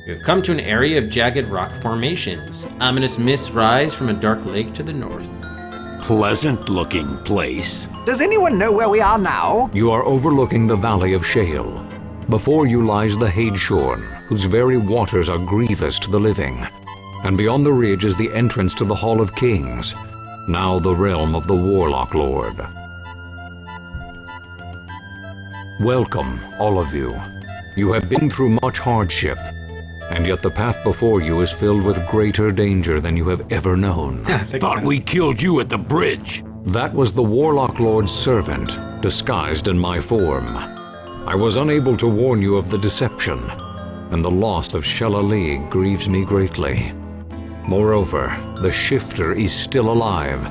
You have come to an area of jagged rock formations. Ominous mists rise from a dark lake to the north. Pleasant-looking place. Does anyone know where we are now? You are overlooking the Valley of Shale. Before you lies the Hadeshorn, whose very waters are grievous to the living. And beyond the ridge is the entrance to the Hall of Kings, now the realm of the Warlock Lord. Welcome, all of you. You have been through much hardship, and yet the path before you is filled with greater danger than you have ever known. Thought we killed you at the bridge. That was the Warlock Lord's servant, disguised in my form. I was unable to warn you of the deception, and the loss of Shellali grieves me greatly. Moreover, the Shifter is still alive,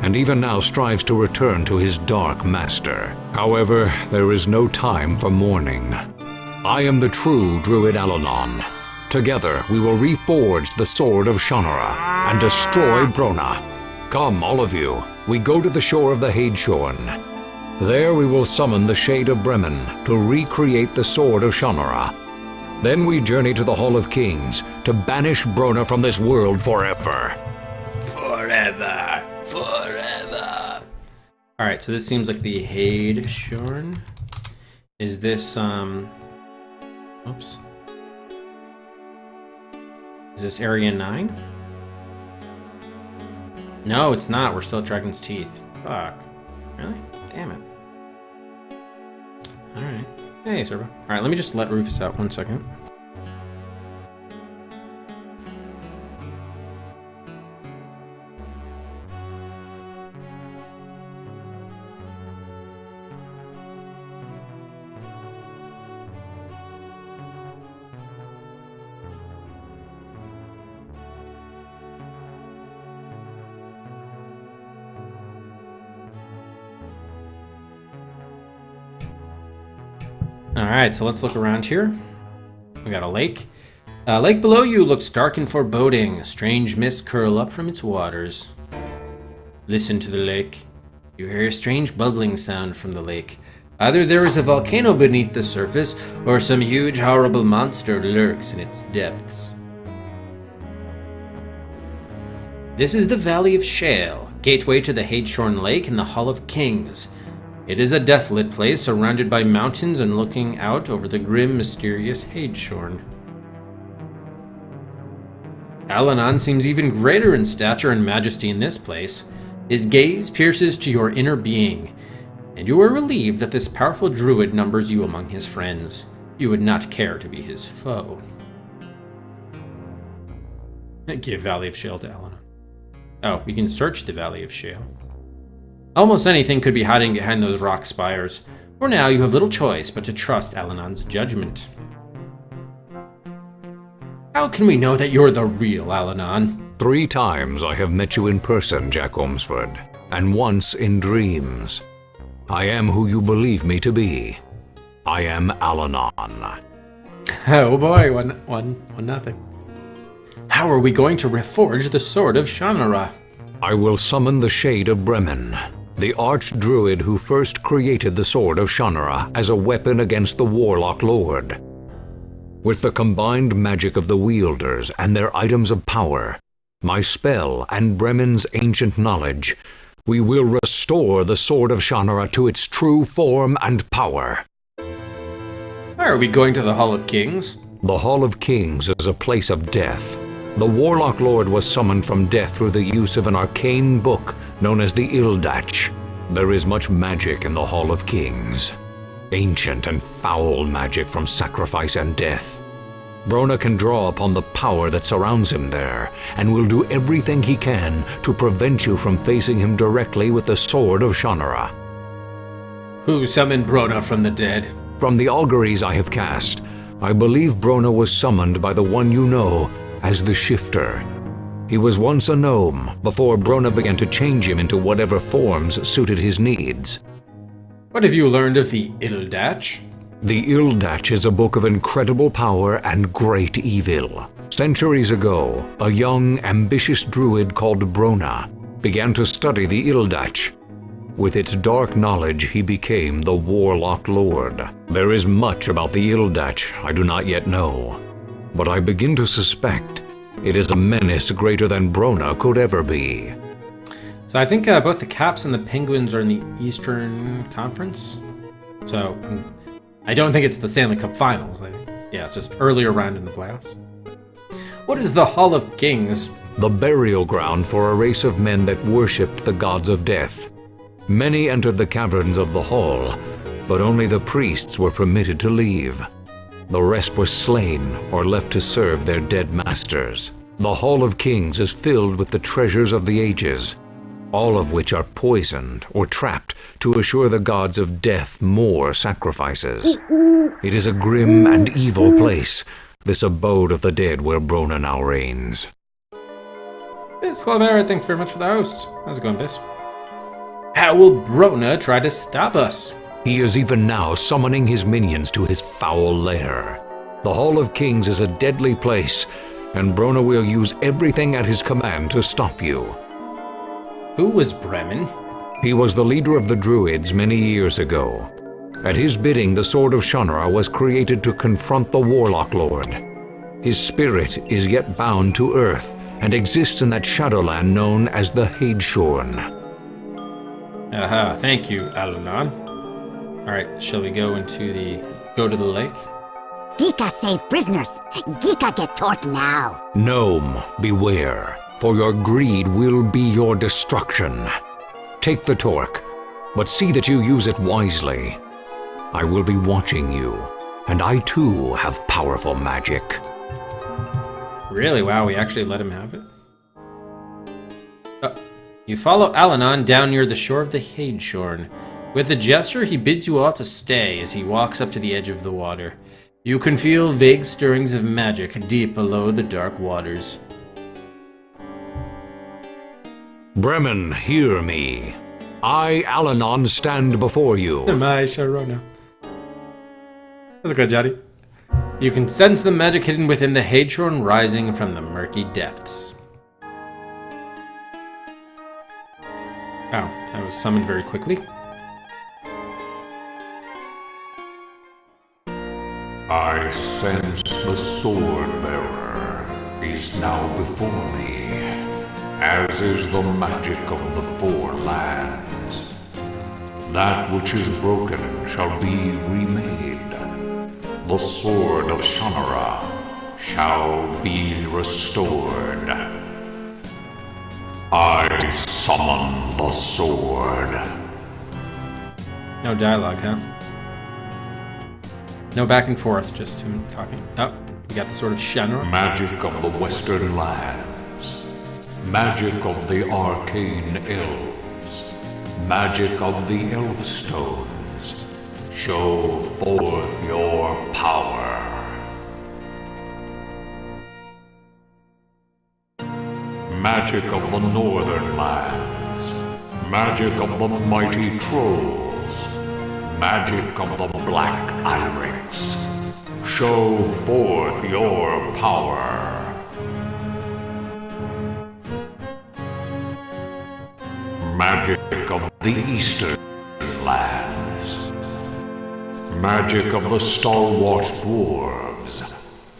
and even now strives to return to his dark master. However, there is no time for mourning. I am the true Druid Alanon. Together, we will reforge the Sword of Shannara and destroy Brona. Come, all of you, we go to the shore of the Hadeshorn. There we will summon the Shade of Bremen to recreate the Sword of Shannara. Then we journey to the Hall of Kings to banish Brona from this world forever. Forever. Forever. Alright, so this seems like the Hadeshorn. Is this, oops. Is this Area 9? No, it's not. We're still at Dragon's Teeth. Fuck. Really? Damn it. Alright. Hey, Servo. Alright, let me just let Rufus out 1 second. Alright, so let's look around here. We got a lake. Lake below you looks dark and foreboding. Strange mists curl up from its waters. Listen to the lake. You hear a strange bubbling sound from the lake. Either there is a volcano beneath the surface, or some huge, horrible monster lurks in its depths. This is the Valley of Shale, gateway to the Hadeshorn Lake and the Hall of Kings. It is a desolate place surrounded by mountains and looking out over the grim, mysterious Hadeshorn. Alanon seems even greater in stature and majesty in this place. His gaze pierces to your inner being, and you are relieved that this powerful druid numbers you among his friends. You would not care to be his foe. Give Valley of Shale to Alanon. Oh, we can search the Valley of Shale. Almost anything could be hiding behind those rock spires. For now, you have little choice but to trust Alanon's judgment. How can we know that you're the real Alanon? 3 times I have met you in person, Jack Ormsford, and once in dreams. I am who you believe me to be. I am Alanon. Oh boy, one nothing. How are we going to reforge the Sword of Shannara? I will summon the Shade of Bremen, the arch-druid who first created the Sword of Shannara as a weapon against the Warlock Lord. With the combined magic of the wielders and their items of power, my spell and Bremen's ancient knowledge, we will restore the Sword of Shannara to its true form and power. Why are we going to the Hall of Kings? The Hall of Kings is a place of death. The Warlock Lord was summoned from death through the use of an arcane book known as the Ildach. There is much magic in the Hall of Kings. Ancient and foul magic from sacrifice and death. Brona can draw upon the power that surrounds him there, and will do everything he can to prevent you from facing him directly with the Sword of Shannara. Who summoned Brona from the dead? From the auguries I have cast, I believe Brona was summoned by the one you know as the Shifter. He was once a gnome, before Brona began to change him into whatever forms suited his needs. What have you learned of the Ildach? The Ildach is a book of incredible power and great evil. Centuries ago, a young, ambitious druid called Brona began to study the Ildach. With its dark knowledge, he became the Warlock Lord. There is much about the Ildach I do not yet know. but I begin to suspect it is a menace greater than Brona could ever be. So I think both the Caps and the Penguins are in the Eastern Conference. So I don't think it's the Stanley Cup Finals. It's just earlier round in the playoffs. What is the Hall of Kings? The burial ground for a race of men that worshipped the gods of death. Many entered the caverns of the hall, but only the priests were permitted to leave. The rest were slain or left to serve their dead masters. The Hall of Kings is filled with the treasures of the ages, all of which are poisoned or trapped to assure the gods of death more sacrifices. It is a grim and evil place, this abode of the dead where Brona now reigns. It's Clavera, thanks very much for the host. How's it going, Biss? How will Brona try to stop us? He is even now summoning his minions to his foul lair. The Hall of Kings is a deadly place, and Brona will use everything at his command to stop you. Who was Bremen? He was the leader of the Druids many years ago. At his bidding, the Sword of Shannara was created to confront the Warlock Lord. His spirit is yet bound to Earth, and exists in that shadowland known as the Hadeshorn. Aha, thank you, Alanon. Alright, shall we go to the lake? Geeka save prisoners. Geeka get taught now. Gnome, beware, for your greed will be your destruction. Take the torque, but see that you use it wisely. I will be watching you, and I too have powerful magic. Really? Wow, we actually let him have it? You follow Alanon down near the shore of the Hadeshorn. With a gesture, he bids you all to stay as he walks up to the edge of the water. You can feel vague stirrings of magic deep below the dark waters. Bremen, hear me. I, Alanon, stand before you. My Sharona. That's a good, Jotty. You can sense the magic hidden within the Hadeshorn rising from the murky depths. Wow, that was summoned very quickly. I sense the sword bearer is now before me, as is the magic of the four lands. That which is broken shall be remade. The Sword of Shannara shall be restored. I summon the sword. No dialogue, huh? No back and forth, just him talking. Oh, we got the Sword of Shannara. Magic of the Western Lands. Magic of the Arcane Elves. Magic of the Elfstones. Show forth your power. Magic of the Northern Lands. Magic of the mighty trolls. Magic of the Black Irex. Show forth your power. Magic of the Eastern Lands. Magic of the stalwart dwarves.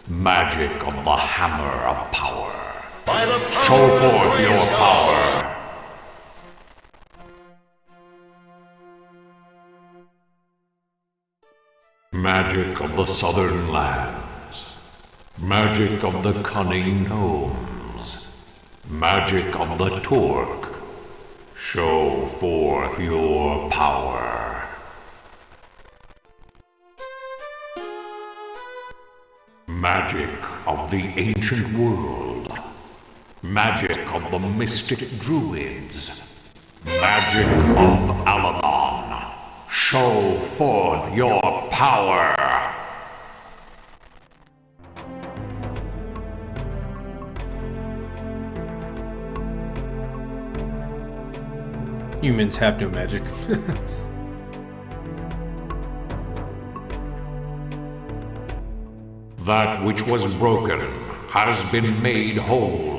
Magic of the Hammer of Power. Show forth your power. Magic of the Southern Lands. Magic of the cunning gnomes. Magic of the Torque. Show forth your power. Magic of the ancient world. Magic of the mystic druids. Magic of Alanon. Show forth your power. Humans have no magic. That which was broken has been made whole.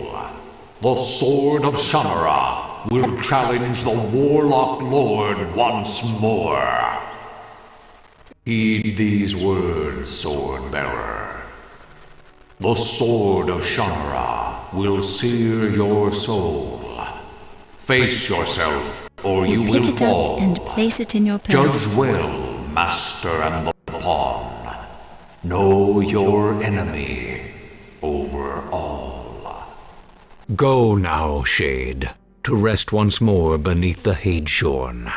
The Sword of Shannara will challenge the Warlock Lord once more. Heed these words, Sword Bearer. The Sword of Shannara will sear your soul. Face yourself, or you will Pick it fall. up and place it in your purse. Judge well, master and the pawn. Know your enemy over all. Go now, Shade, to rest once more beneath the Hadeshorn.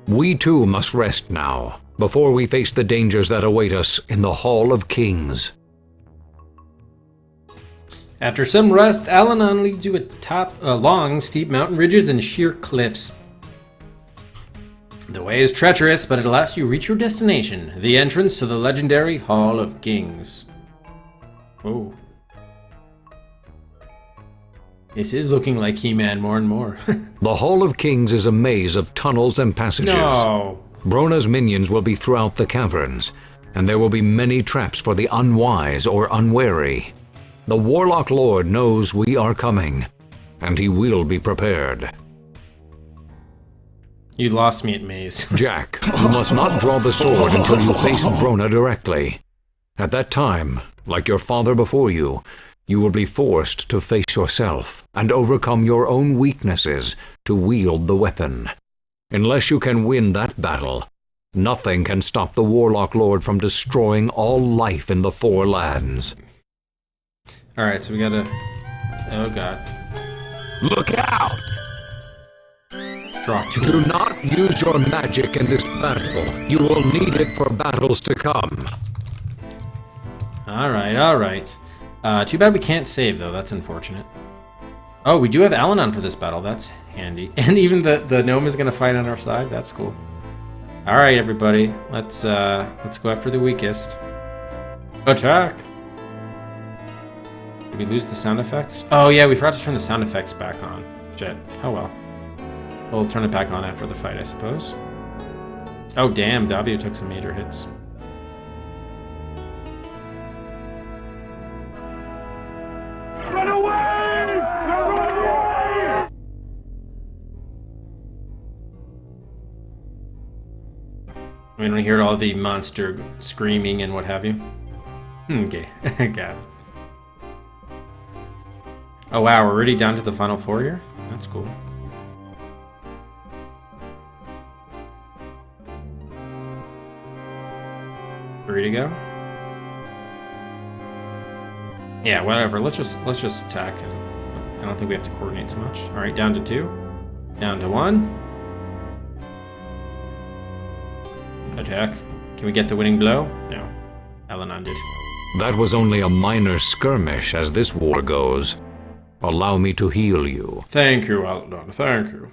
We too must rest now, before we face the dangers that await us in the Hall of Kings. After some rest, Al-Anon leads you atop long, steep mountain ridges and sheer cliffs. The way is treacherous, but at last you reach your destination, the entrance to the legendary Hall of Kings. Whoa. This is looking like He-Man more and more. The Hall of Kings is a maze of tunnels and passages. No. Brona's minions will be throughout the caverns, and there will be many traps for the unwise or unwary. The Warlock Lord knows we are coming, and he will be prepared. You lost me at maze. Jack, you must not draw the sword until you face Brona directly. At that time, like your father before you, you will be forced to face yourself and overcome your own weaknesses to wield the weapon. Unless you can win that battle, nothing can stop the Warlock Lord from destroying all life in the Four Lands. Alright, so we gotta... Oh god. Look out! Draw two. Do not use your magic in this battle. You will need it for battles to come. Alright, alright. Too bad we can't save, though. That's unfortunate. Oh, we do have Al-Anon for this battle. That's handy. And even the gnome is going to fight on our side. That's cool. Alright, everybody. Let's go after the weakest. Attack! Did we lose the sound effects? Oh, yeah, we forgot to turn the sound effects back on. Shit. Oh, well. We'll turn it back on after the fight, I suppose. Oh, damn. Davio took some major hits. When we hear all the monster screaming and what have you. Okay, got it. Oh wow, we're already down to the final four here? That's cool. Ready to go? Yeah, whatever. Let's just attack, and I don't think we have to coordinate so much. All right, down to 2, down to 1. Attack. Can we get the winning blow? No. Al-Anon did. That was only a minor skirmish as this war goes. Allow me to heal you. Thank you, Al-Anon. Thank you.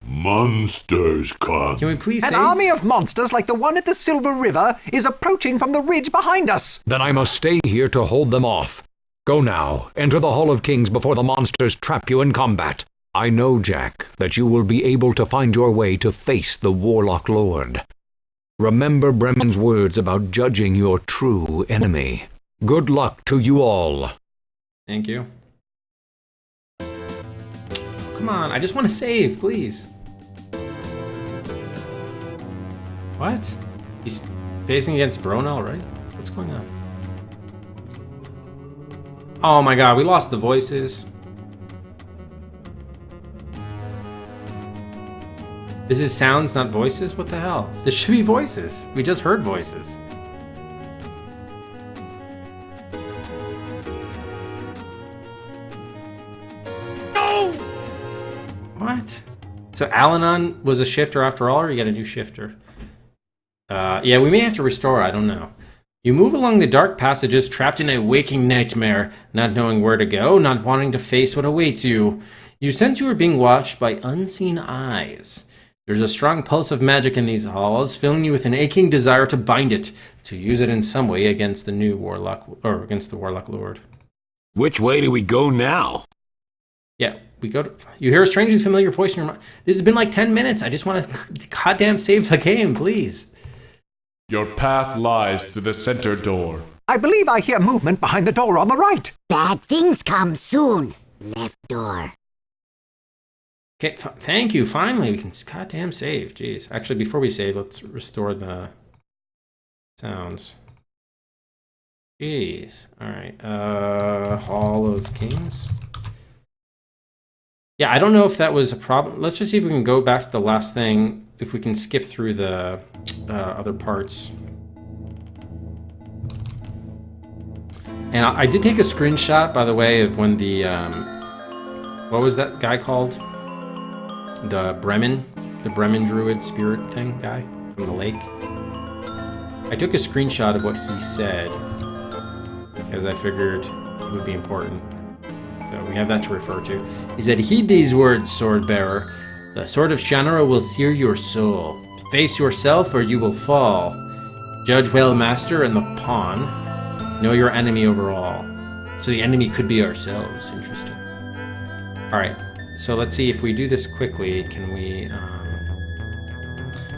Monsters come. Can we please An save? army of monsters like the one at the Silver River is approaching from the ridge behind us. Then I must stay here to hold them off. Go now, enter the Hall of Kings before the monsters trap you in combat. I know, Jack, that you will be able to find your way to face the Warlock Lord. Remember Bremen's words about judging your true enemy. Good luck to you all. Thank you. Come on, I just want to save, please. What? He's facing against Brona already? What's going on? Oh my god, we lost the voices. This is sounds, not voices? What the hell? This should be voices. We just heard voices. No! What? So Al-Anon was a shifter after all, or you got a new shifter? Yeah, we may have to restore, I don't know. You move along the dark passages, trapped in a waking nightmare, not knowing where to go, not wanting to face what awaits you. You sense you are being watched by unseen eyes. There's a strong pulse of magic in these halls, filling you with an aching desire to bind it, to use it in some way against the new Warlock, or against the Warlock Lord. Which way do we go now? Yeah, we go to... You hear a strangely familiar voice in your mind. This has been like 10 minutes. I just want to goddamn save the game, please. Your path lies through the center door. I believe I hear movement behind the door on the right. Bad things come soon. Left door. Okay, thank you. Finally, we can goddamn save. Jeez. Actually, before we save, let's restore the sounds. Jeez. All right. Hall of Kings. Yeah, I don't know if that was a problem. Let's just see if we can go back to the last thing. If we can skip through the other parts. And I did take a screenshot, by the way, of when the what was that guy called? The Bremen druid spirit thing guy from the lake. I took a screenshot of what he said because I figured it would be important. So we have that to refer to. He said, "Heed these words, sword bearer. The sword of Shannara will sear your soul. Face yourself or you will fall. Judge well, master, and the pawn. Know your enemy overall." So the enemy could be ourselves. Interesting. All right. So let's see if we do this quickly. Can we?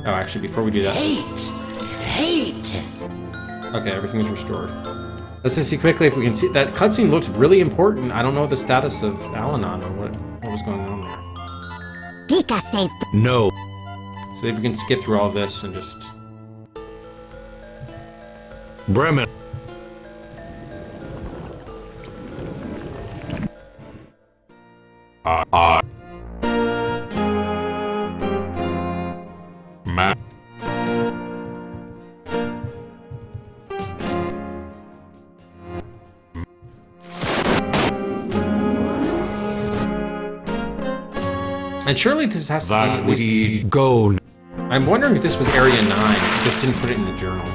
Oh, actually, before we do that. Hate. Okay, everything's restored. Let's just see quickly if we can see that cutscene looks really important. I don't know the status of Al-Anon or what was going on there. Gika safe. No. So if we can skip through all this and just. Bremen. Man. And surely this has to be That at least. We go. I'm wondering if this was Area 9. I just didn't put it in the journal.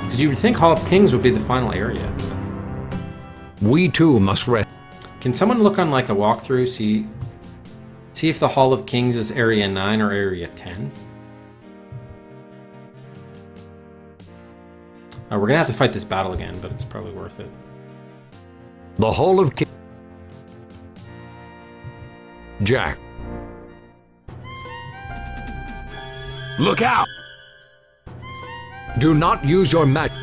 Because you would think Hall of Kings would be the final area. We too must rest. Can someone look on like a walkthrough, see if the Hall of Kings is Area 9 or Area 10? We're gonna have to fight this battle again, but it's probably worth it. The Hall of King. Jack. Look out! Do not use your magic.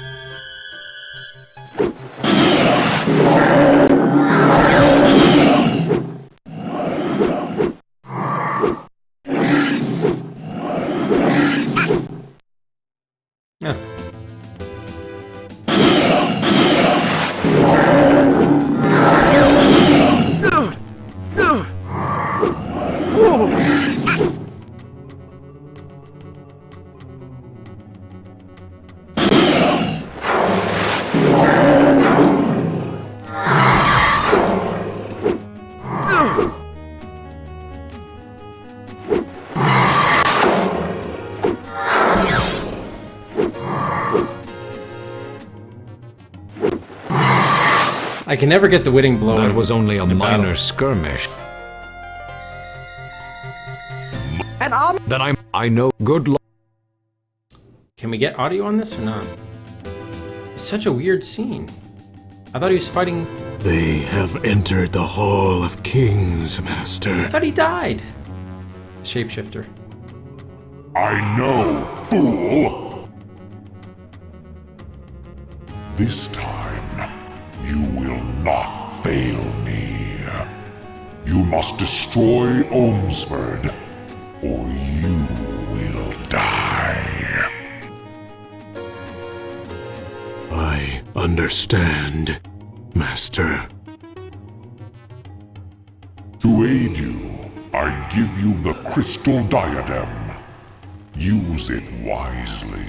Yeah. I can never get the winning blow. That was only a in minor battle. skirmish. An army. Then I know. Good luck. Can we get audio on this or not? It's such a weird scene. I thought he was fighting. They have entered the Hall of Kings, I Master. thought he died. Shapeshifter. I know, fool! This time, you will not fail me. You must destroy Omsford, or you will die. I understand, Master. To aid you, I give you the crystal diadem. Use it wisely.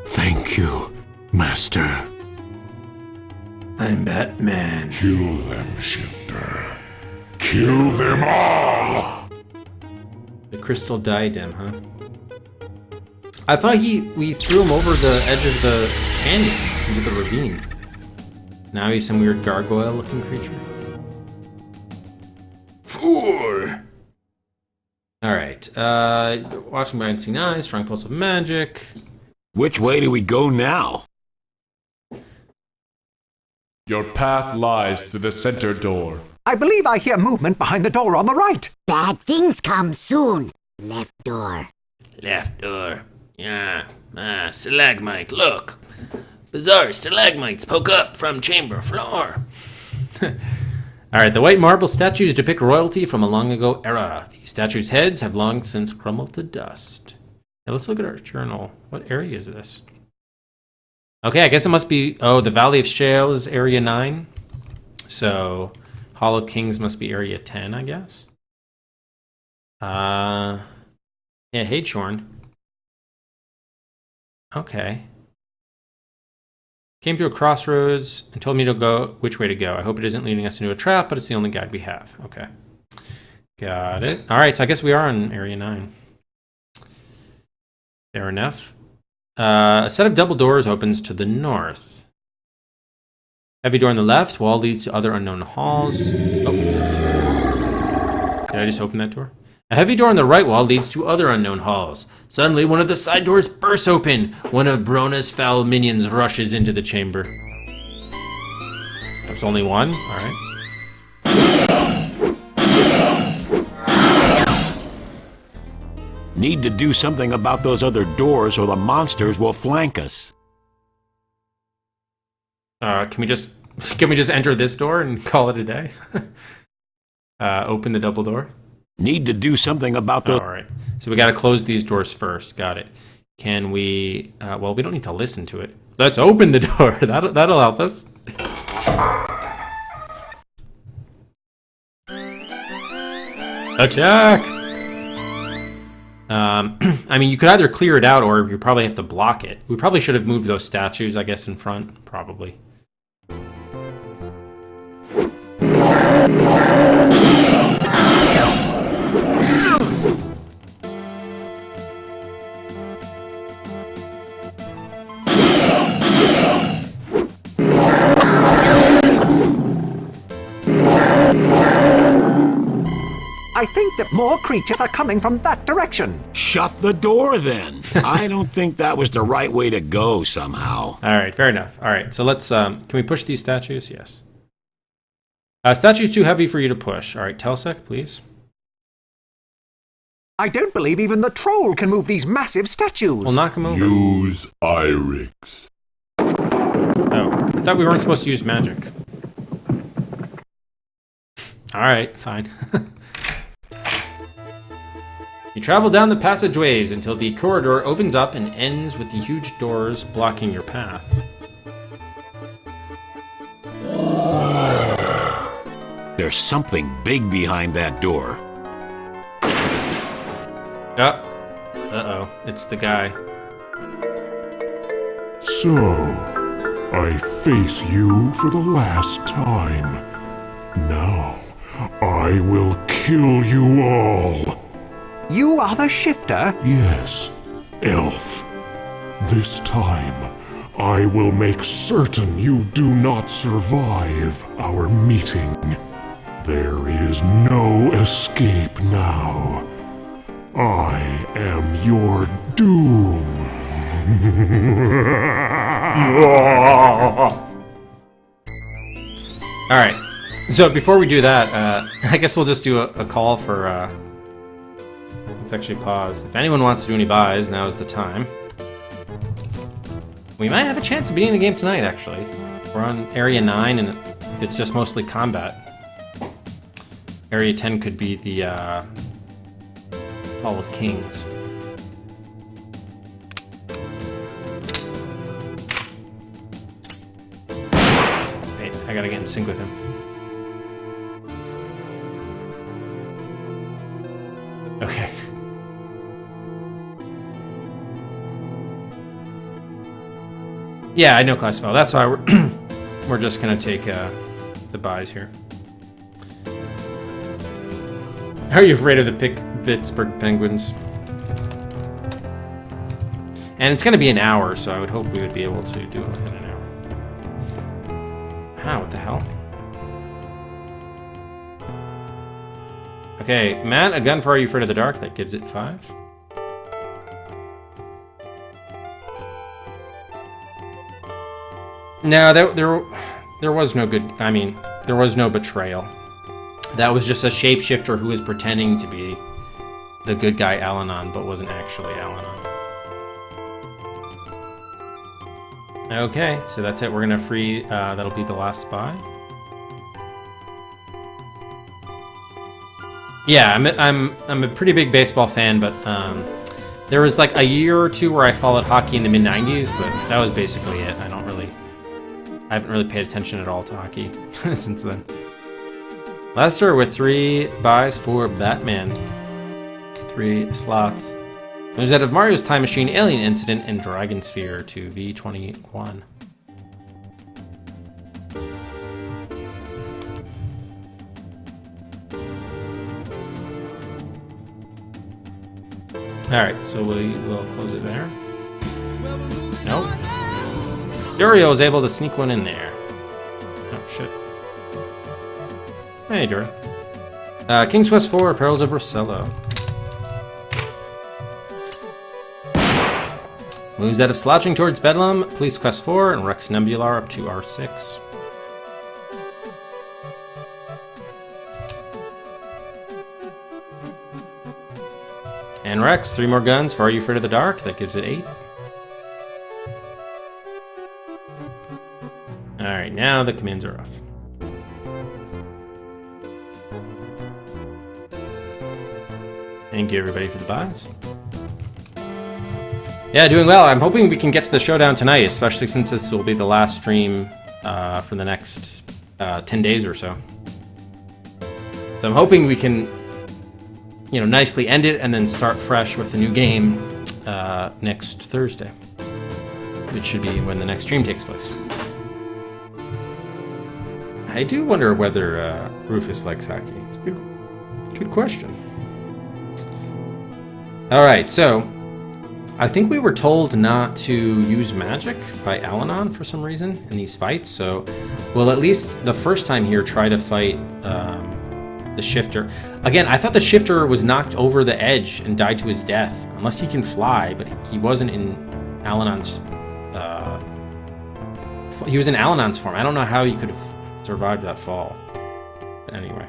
Thank you, Master. I'm Batman. Kill them, Shifter. Kill them all! The crystal diadem, huh? I thought we threw him over the edge of the canyon into the ravine. Now he's some weird gargoyle-looking creature. Fool! Alright, watching by unseen eyes, strong pulse of magic. Which way do we go now? Your path lies through the center door. I believe I hear movement behind the door on the right. Bad things come soon. Left door. Left door. Yeah. Stalagmite, look. Bizarre stalagmites poke up from chamber floor. Alright, the white marble statues depict royalty from a long ago era. These statues' heads have long since crumbled to dust. Now let's look at our journal. What area is this? Okay, I guess it must be... Oh, the Valley of Shale is Area 9. So, Hall of Kings must be Area 10, I guess. Yeah, hey, Chorn. Okay. Came to a crossroads and told me to go which way to go. I hope it isn't leading us into a trap, but it's the only guide we have. Okay. Got it. All right, so I guess we are on Area 9. Fair enough. A set of double doors opens to the north. Heavy door on the left. Wall leads to other unknown halls. Oh. Did I just open that door? A heavy door on the right wall leads to other unknown halls. Suddenly, one of the side doors bursts open. One of Brona's foul minions rushes into the chamber. There's only one? All right. Need to do something about those other doors or the monsters will flank us. Can we just enter this door and call it a day? Open the double door. Need to do something about those... All right. So we got to close these doors first. Got it. Can we... well, we don't need to listen to it. Let's open the door. That'll help us. Attack! I mean, you could either clear it out or you probably have to block it. We probably should have moved those statues, I guess, in front. Probably. I think that more creatures are coming from that direction. Shut the door, then. I don't think that was the right way to go, somehow. All right, fair enough. All right, so let's... can we push these statues? Yes. Statue's too heavy for you to push. All right, Telsec, please. I don't believe even the troll can move these massive statues. We'll knock them over. Use Irix. Oh, I thought we weren't supposed to use magic. All right, fine. You travel down the passageways until the corridor opens up and ends with the huge doors blocking your path. There's something big behind that door. Uh-oh. It's the guy. So, I face you for the last time. Now, I will kill you all. You are the shifter? Yes, elf. This time, I will make certain you do not survive our meeting. There is no escape now. I am your doom. All right. So before we do that, I guess we'll just do a call for... let's actually pause. If anyone wants to do any buys, now is the time. We might have a chance of beating the game tonight, actually. We're on Area 9, and it's just mostly combat. Area 10 could be the Hall of Kings. Wait, I gotta get in sync with him. Okay. Yeah, I know class file. That's why we're just gonna take the buys here. Are you afraid of the Pittsburgh Penguins? And it's gonna be an hour, so I would hope we would be able to do it within an hour. Ah, what the hell? Okay, Matt, a gun for Are You Afraid of the Dark? That gives it 5. No, there was no good... I mean, there was no betrayal. That was just a shapeshifter who was pretending to be the good guy Al-Anon, but wasn't actually Al-Anon. Okay, so that's it. We're gonna free... that'll be the last spy. Yeah, I'm a pretty big baseball fan, but there was like a year or two where I followed hockey in the mid-90s, but that was basically it. I haven't really paid attention at all to hockey since then. Lester with 3 buys for Batman. 3 slots. There's out of Mario's Time Machine, Alien Incident, and Dragon Sphere to V21. Alright, so we will close it there. Nope. Durio is able to sneak one in there. Oh, shit. Hey, Durio. King's Quest 4, Perils of Rosello. Moves out of Slouching towards Bedlam, Police Quest 4, and Rex Nebular up to R6. And Rex, 3 more guns for Are You Afraid of the Dark? That gives it 8. Alright, now the commands are off. Thank you everybody for the buys. Yeah, doing well. I'm hoping we can get to the showdown tonight, especially since this will be the last stream for the next 10 days or so. So I'm hoping we can, you know, nicely end it and then start fresh with the new game next Thursday, which should be when the next stream takes place. I do wonder whether Rufus likes hockey. It's a good question. All right, so I think we were told not to use magic by Alanon for some reason in these fights, so we'll at least the first time here try to fight the Shifter. Again, I thought the Shifter was knocked over the edge and died to his death, unless he can fly, but he wasn't in Alanon's... he was in Alanon's form. I don't know how he could have survived that fall. But anyway.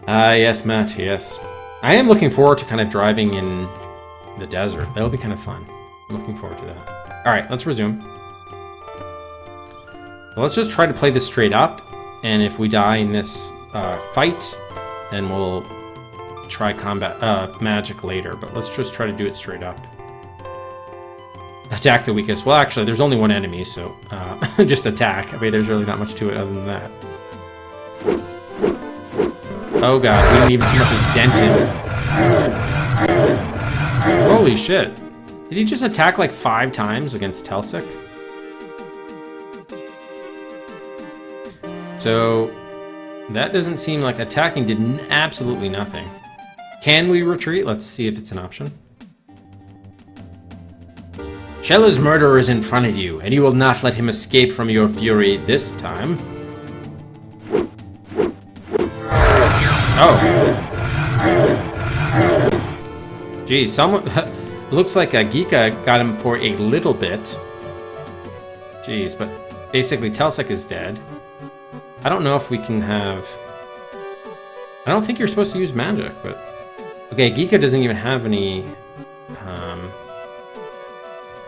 Yes, Matt, yes. I am looking forward to kind of driving in the desert. That'll be kind of fun. I'm looking forward to that. Alright, let's resume. So let's just try to play this straight up, and if we die in this fight, then we'll try combat magic later, but let's just try to do it straight up. Attack the weakest. Well, actually, there's only one enemy, so just attack. I mean, there's really not much to it other than that. Oh god, we didn't even so much as dent him. Holy shit. Did he just attack like 5 times against Telsik? So, that doesn't seem like attacking did absolutely nothing. Can we retreat? Let's see if it's an option. Shella's murderer is in front of you, and you will not let him escape from your fury this time. Oh. Geez, someone... looks like Geeka got him for a little bit. Jeez, but basically Telsik is dead. I don't know if we can have... I don't think you're supposed to use magic, but... Okay, Geeka doesn't even have any...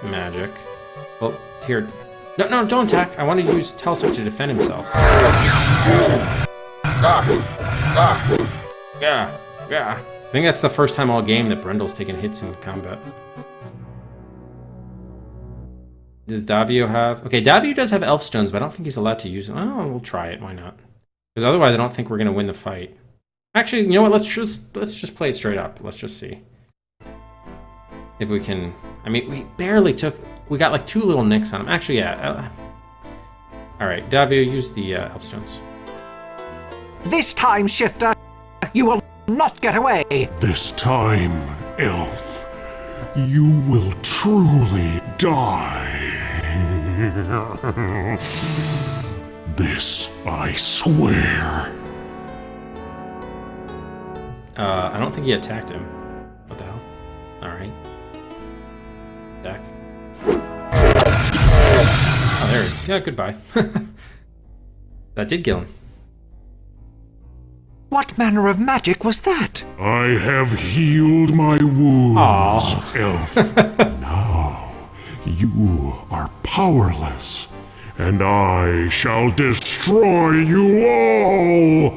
magic. Well, here... No, don't attack. I want to use Telsik to defend himself. Yeah. I think that's the first time all game that Brendel's taken hits in combat. Does Davio have... Okay, Davio does have elf stones, but I don't think he's allowed to use them. Oh, we'll try it. Why not? Because otherwise I don't think we're going to win the fight. Actually, you know what? Let's just play it straight up. Let's just see. If we can... I mean, we barely took... We got like 2 little nicks on him. Actually, yeah. Alright, Davio, use the elf stones. This time, Shifter, you will not get away. This time, Elf, you will truly die. This I swear. I don't think he attacked him. What the hell? Alright. Attack. Oh, there. Yeah, goodbye. That did kill him. What manner of magic was that? I have healed my wounds, Aww. Elf. Now you are powerless, and I shall destroy you all.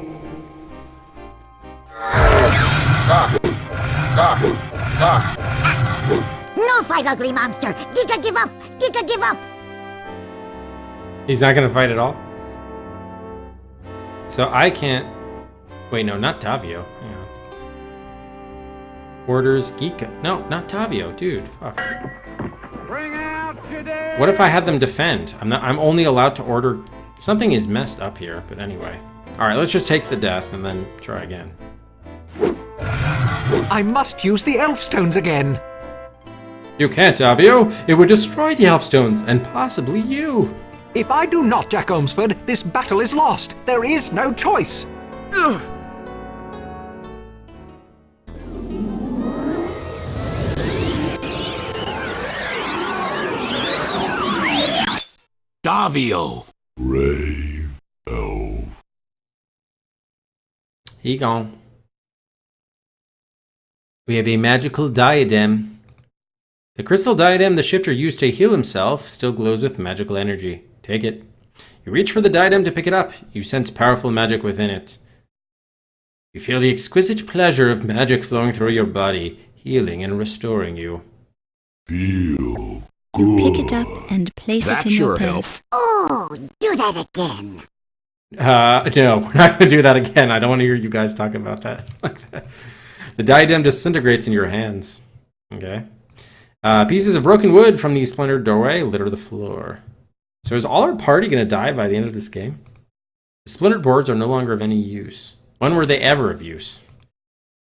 No fight, ugly monster! Giga, give up! Giga, give up! He's not gonna fight at all? So I can't... Wait, no, not Tavio. Hang on. Orders Geeka. No, not Tavio, dude. Fuck. What if I had them defend? I'm only allowed to order... Something is messed up here, but anyway. Alright, let's just take the death and then try again. I must use the elf stones again. You can't, Tavio. It would destroy the elf stones, and possibly you. If I do not, Jack Olmsford, this battle is lost. There is no choice. Ugh. Davio. Brave elf. He gone. We have a magical diadem. The crystal diadem the shifter used to heal himself still glows with magical energy. Take it. You reach for the diadem to pick it up. You sense powerful magic within it. You feel the exquisite pleasure of magic flowing through your body, healing and restoring you. Feel You good. pick it up and place That it in your sure purse. Oh, do that again. No, we're not going to do that again. I don't want to hear you guys talk about that. The diadem disintegrates in your hands. Okay. Pieces of broken wood from the splintered doorway litter the floor. So is all our party going to die by the end of this game? The splintered boards are no longer of any use. When were they ever of use?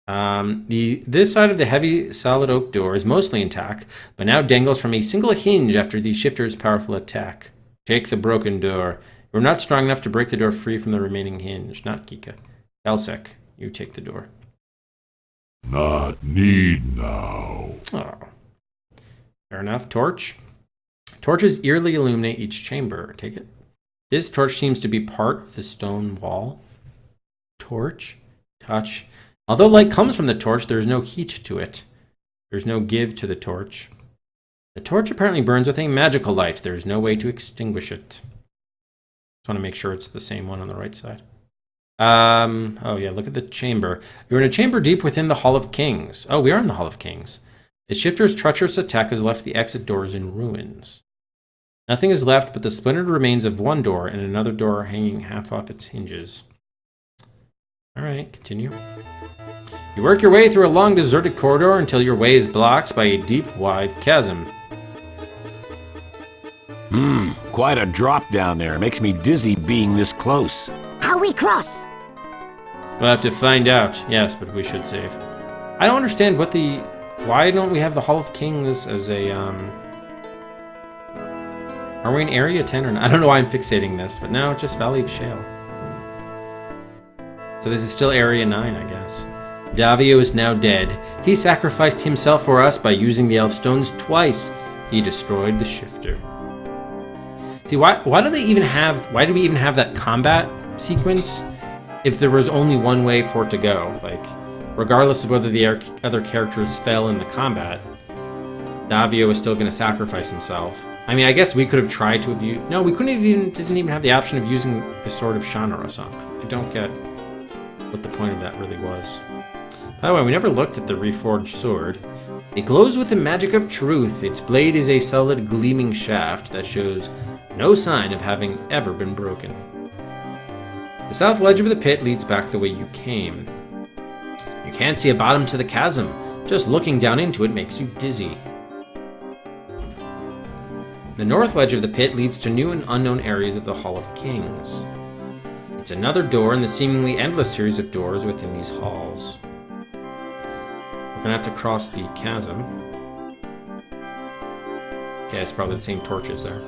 This side of the heavy solid oak door is mostly intact, but now dangles from a single hinge after the shifter's powerful attack. Take the broken door. You're not strong enough to break the door free from the remaining hinge. Not Kika. Elsek, you take the door. Not need now. Oh. Fair enough. Torch. Torches eerily illuminate each chamber. Take it. This torch seems to be part of the stone wall. Torch. Touch. Although light comes from the torch, there is no heat to it. There's no give to the torch. The torch apparently burns with a magical light. There is no way to extinguish it. Just want to make sure it's the same one on the right side. Oh yeah, look at the chamber. You're in a chamber deep within the Hall of Kings. Oh, we are in the Hall of Kings. The shifter's treacherous attack has left the exit doors in ruins. Nothing is left but the splintered remains of one door and another door hanging half off its hinges. Alright, continue. You work your way through a long deserted corridor until your way is blocked by a deep, wide chasm. Quite a drop down there. Makes me dizzy being this close. How we cross? We'll have to find out. Yes, but we should save. I don't understand what the... Why don't we have the Hall of Kings as a, Are we in Area 10 or not? I don't know why I'm fixating this, but no, it's just Valley of Shale. So this is still Area 9, I guess. Davio is now dead. He sacrificed himself for us by using the elf stones twice. He destroyed the shifter. See, why do we even have that combat sequence if there was only one way for it to go? Like, regardless of whether the other characters fell in the combat, Davio was still going to sacrifice himself. I mean, I guess we could have tried to have used... No, we didn't even have the option of using the Sword of Shannara or something. I don't get what the point of that really was. By the way, we never looked at the reforged sword. It glows with the magic of truth. Its blade is a solid gleaming shaft that shows no sign of having ever been broken. The south ledge of the pit leads back the way you came. You can't see a bottom to the chasm. Just looking down into it makes you dizzy. The north ledge of the pit leads to new and unknown areas of the Hall of Kings. It's another door in the seemingly endless series of doors within these halls. We're gonna have to cross the chasm. Okay, it's probably the same torches there.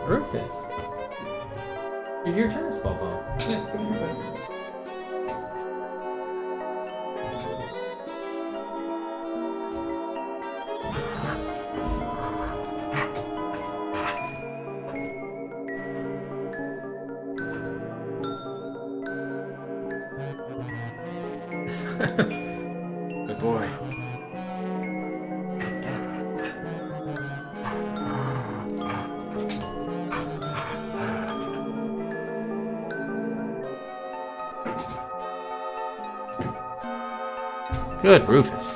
Rufus! Here's your tennis ball ball. Yeah, put it in your bag. Good boy. Good, Rufus.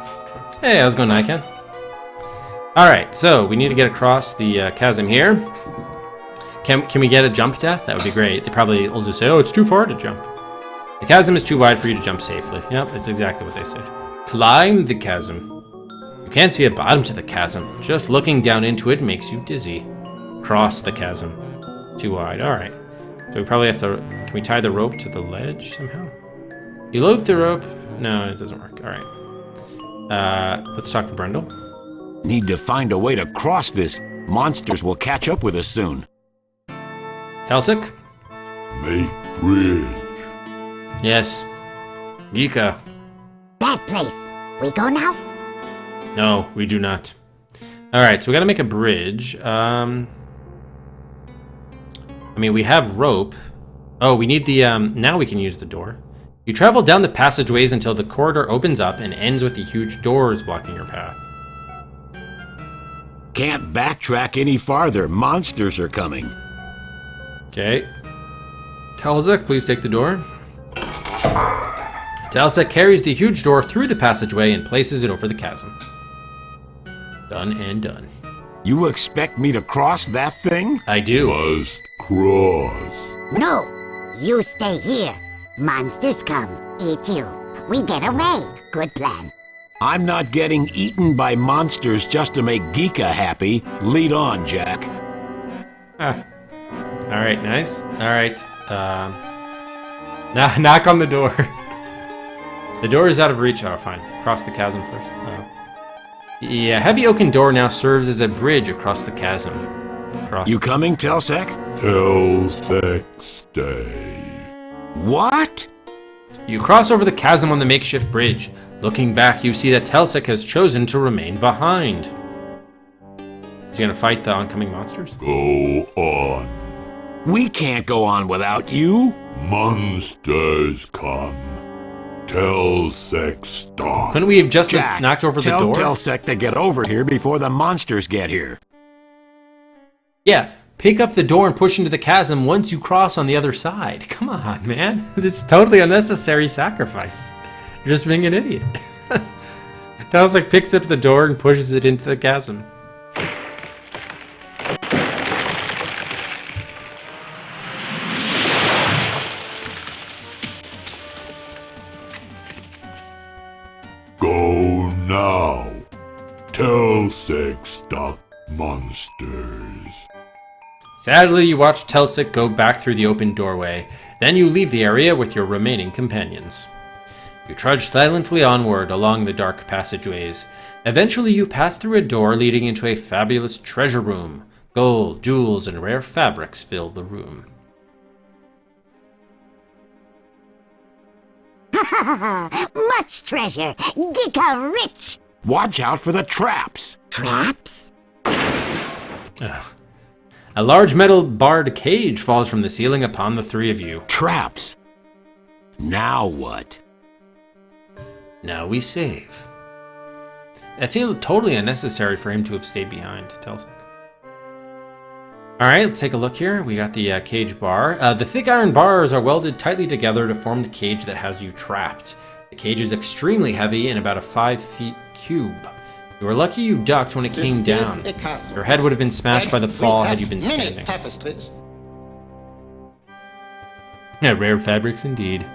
Hey, how's it going, Nikan? Alright, so we need to get across the chasm here. Can we get a jump death? That would be great. They probably will just say, oh, it's too far to jump. The chasm is too wide for you to jump safely. Yep, that's exactly what they said. Climb the chasm. You can't see a bottom to the chasm. Just looking down into it makes you dizzy. Cross the chasm. Too wide. Alright. So we probably have to... Can we tie the rope to the ledge somehow? You loop the rope. No, it doesn't work. Alright. Let's talk to Brundle. Need to find a way to cross this. Monsters will catch up with us soon. Telsik? Make bridge. Yes. Gika. That place. We go now? No, we do not. Alright, so we gotta make a bridge. I mean, we have rope. Oh, we need the, now we can use the door. You travel down the passageways until the corridor opens up and ends with the huge doors blocking your path. Can't backtrack any farther. Monsters are coming. Okay. Telzek, please take the door. Telzek carries the huge door through the passageway and places it over the chasm. Done and done. You expect me to cross that thing? I do. Must cross. No. You stay here. Monsters come. Eat you. We get away. Good plan. I'm not getting eaten by monsters just to make Geeka happy. Lead on, Jack. Ah. Alright, nice. Alright. Knock on the door. The door is out of reach. Oh, fine. Cross the chasm first. Oh. Yeah, heavy oaken door now serves as a bridge across the chasm. You coming, Telsek? Telsek, stay. What? You cross over the chasm on the makeshift bridge. Looking back, you see that Telsek has chosen to remain behind. Is he gonna fight the oncoming monsters? Go on. We can't go on without you. Monsters come. Telsek stop. Couldn't we have just Jack, knocked over the door? Tell Telsek to get over here before the monsters get here. Yeah, pick up the door and push into the chasm once you cross on the other side. Come on, man. This is totally unnecessary sacrifice. You're just being an idiot. Telsek picks up the door and pushes it into the chasm. Go now. Telsek stop monsters. Sadly, you watch Telsik go back through the open doorway. Then you leave the area with your remaining companions. You trudge silently onward along the dark passageways. Eventually, you pass through a door leading into a fabulous treasure room. Gold, jewels, and rare fabrics fill the room. Much treasure. Giga rich. Watch out for the traps. Traps? Ugh. A large metal barred cage falls from the ceiling upon the three of you. Traps. Now what? Now we save. That seemed totally unnecessary for him to have stayed behind, Telsik. Alright, let's take a look here. We got the cage bar. The thick iron bars are welded tightly together to form the cage that has you trapped. The cage is extremely heavy and about a 5 feet cube. You were lucky you ducked when it came down. Your head would have been smashed by the fall had you been standing. Tapestries. Yeah, rare fabrics indeed.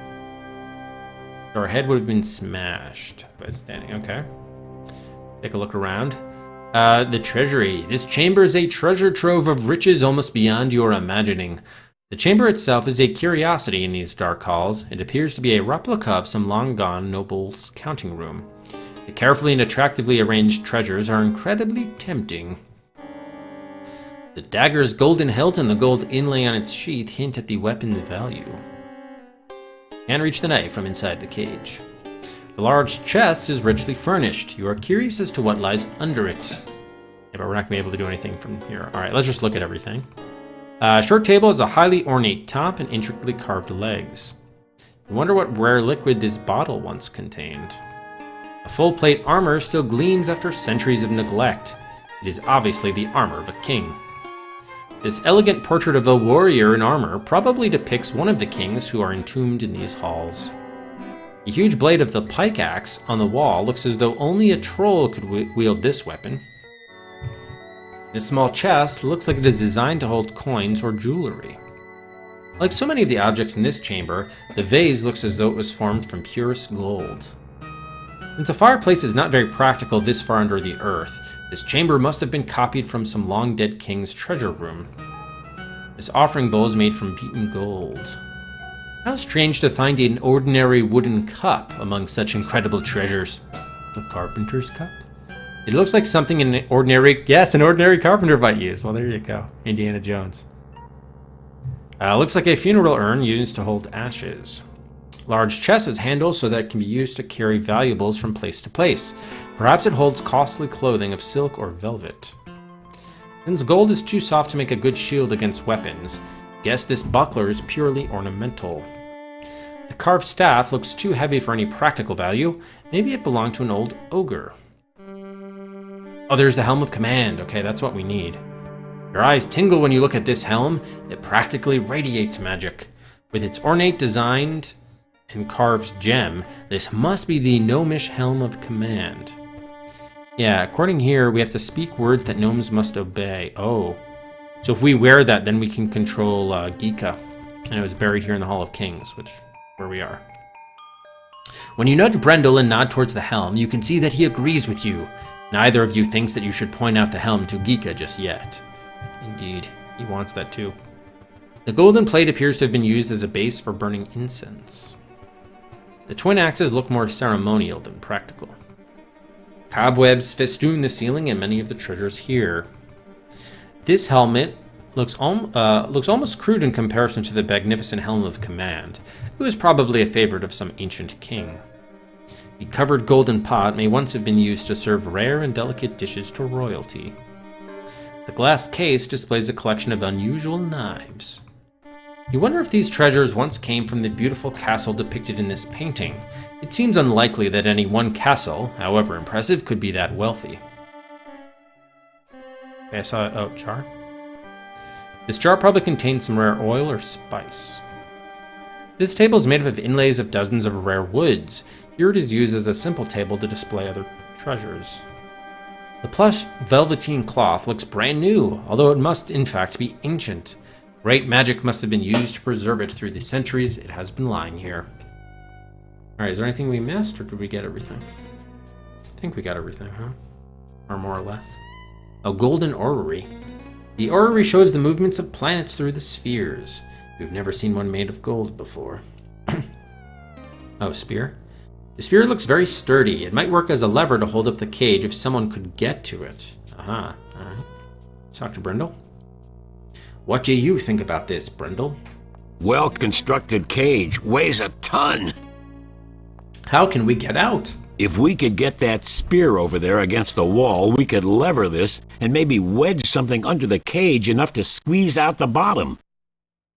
Your head would have been smashed by standing. Okay. Take a look around. The treasury. This chamber is a treasure trove of riches almost beyond your imagining. The chamber itself is a curiosity in these dark halls. It appears to be a replica of some long-gone noble's counting room. The carefully and attractively arranged treasures are incredibly tempting. The dagger's golden hilt and the gold inlay on its sheath hint at the weapon's value. Can't reach the knife from inside the cage. The large chest is richly furnished. You are curious as to what lies under it. Yeah, but we're not going to be able to do anything from here. Alright, let's just look at everything. Short table has a highly ornate top and intricately carved legs. You wonder what rare liquid this bottle once contained. A full plate armor still gleams after centuries of neglect. It is obviously the armor of a king. This elegant portrait of a warrior in armor probably depicts one of the kings who are entombed in these halls. The huge blade of the pike axe on the wall looks as though only a troll could wield this weapon. This small chest looks like it is designed to hold coins or jewelry. Like so many of the objects in this chamber, the vase looks as though it was formed from purest gold. Since the fireplace is not very practical this far under the earth, this chamber must have been copied from some long-dead king's treasure room. This offering bowl is made from beaten gold. How strange to find an ordinary wooden cup among such incredible treasures. The carpenter's cup? It looks like something an ordinary carpenter might use. Well, there you go. Indiana Jones. Looks like a funeral urn used to hold ashes. Large chest has handles so that it can be used to carry valuables from place to place. Perhaps it holds costly clothing of silk or velvet. Since gold is too soft to make a good shield against weapons, guess this buckler is purely ornamental. The carved staff looks too heavy for any practical value. Maybe it belonged to an old ogre. Oh, there's the Helm of Command. Okay, that's what we need. Your eyes tingle when you look at this helm. It practically radiates magic. With its ornate design and carved gem, this must be the gnomish Helm of Command. Yeah, according here, we have to speak words that gnomes must obey. Oh. So if we wear that, then we can control Geeka. And it was buried here in the Hall of Kings, where we are. When you nudge Brendel and nod towards the helm, you can see that he agrees with you. Neither of you thinks that you should point out the helm to Geeka just yet. Indeed, he wants that too. The golden plate appears to have been used as a base for burning incense. The twin axes look more ceremonial than practical. Cobwebs festoon the ceiling and many of the treasures here. This helmet looks almost crude in comparison to the magnificent Helm of Command. It was probably a favorite of some ancient king. The covered golden pot may once have been used to serve rare and delicate dishes to royalty. The glass case displays a collection of unusual knives. You wonder if these treasures once came from the beautiful castle depicted in this painting. It seems unlikely that any one castle, however impressive, could be that wealthy. Okay, I saw a jar. This jar probably contains some rare oil or spice. This table is made up of inlays of dozens of rare woods. Here it is used as a simple table to display other treasures. The plush velveteen cloth looks brand new, although it must in fact be ancient. Great magic must have been used to preserve it through the centuries it has been lying here. Alright, is there anything we missed, or did we get everything? I think we got everything, huh? Or more or less. A golden orrery. The orrery shows the movements of planets through the spheres. We've never seen one made of gold before. Oh, spear? The spear looks very sturdy. It might work as a lever to hold up the cage if someone could get to it. Aha, alright. Talk to Brendel. What do you think about this, Brendel? Well-constructed cage, weighs a ton. How can we get out? If we could get that spear over there against the wall, we could lever this and maybe wedge something under the cage enough to squeeze out the bottom.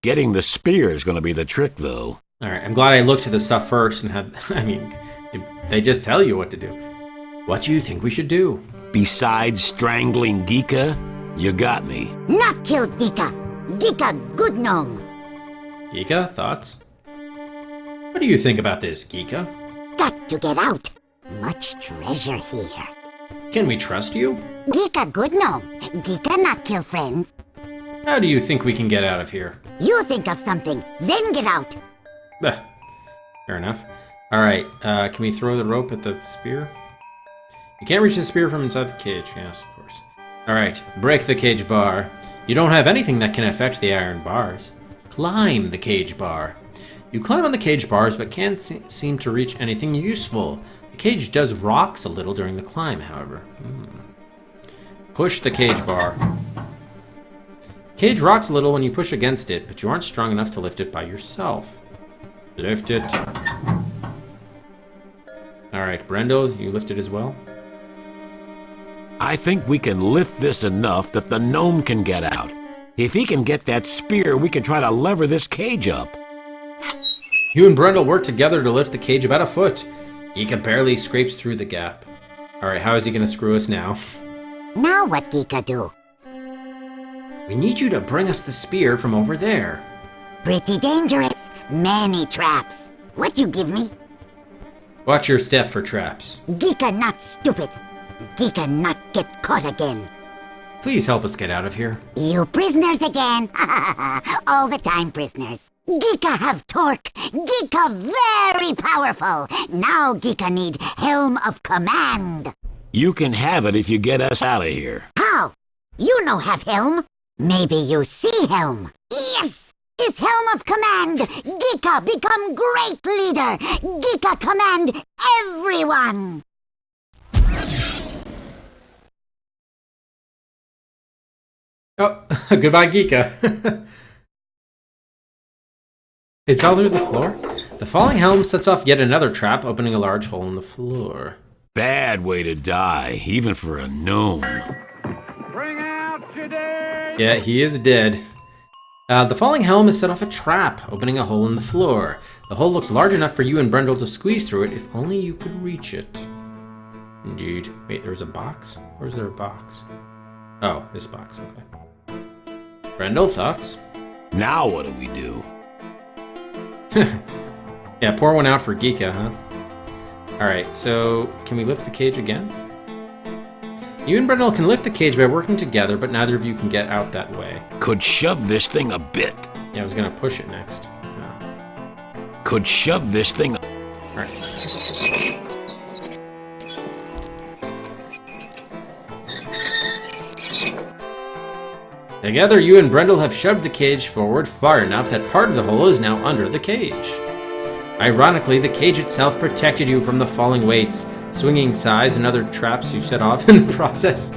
Getting the spear is going to be the trick, though. Alright, I'm glad I looked at the stuff first and had... they just tell you what to do. What do you think we should do? Besides strangling Geeka, you got me. Not kill Geeka. Geeka, good gnome. Geeka, thoughts? What do you think about this, Geeka? Got to get out. Much treasure here. Can we trust you? Geeka, good gnome. Geeka, not kill friends. How do you think we can get out of here? You think of something, then get out. Fair enough. Alright, can we throw the rope at the spear? You can't reach the spear from inside the cage. Yes, of course. Alright, break the cage bar. You don't have anything that can affect the iron bars. Climb the cage bar. You climb on the cage bars, but can't seem to reach anything useful. The cage does rocks a little during the climb, however. Push the cage bar. Cage rocks a little when you push against it, but you aren't strong enough to lift it by yourself. Lift it. Alright, Brendel, you lift it as well? I think we can lift this enough that the gnome can get out. If he can get that spear, we can try to lever this cage up. You and Brendel work together to lift the cage about a foot. Geeka barely scrapes through the gap. Alright, how is he gonna screw us now? Now what Geeka do? We need you to bring us the spear from over there. Pretty dangerous. Many traps. What you give me? Watch your step for traps. Geeka not stupid. Geeka not get caught again. Please help us get out of here. You prisoners again. All the time prisoners. Geeka have torque. Geeka very powerful. Now Geeka need Helm of Command. You can have it if you get us out of here. How? You no have Helm. Maybe you see Helm. Yes! Is Helm of Command. Geeka become great leader. Geeka command everyone. Oh, goodbye, Geeka. It fell through the floor. The falling helm sets off yet another trap, opening a large hole in the floor. Bad way to die, even for a gnome. Bring out your dead! Yeah, he is dead. The falling helm has set off a trap, opening a hole in the floor. The hole looks large enough for you and Brendel to squeeze through it, if only you could reach it. Indeed. Wait, there's a box? Or is there a box? Oh, this box, okay. Brendel, thoughts? Now what do we do? Yeah, pour one out for Geeka, huh? Alright, so can we lift the cage again? You and Brendel can lift the cage by working together, but neither of you can get out that way. Could shove this thing a bit. Yeah, I was gonna push it next. No. Could shove this thing. Alright. Together, you and Brendel have shoved the cage forward far enough that part of the hole is now under the cage. Ironically, the cage itself protected you from the falling weights, swinging size, and other traps you set off in the process,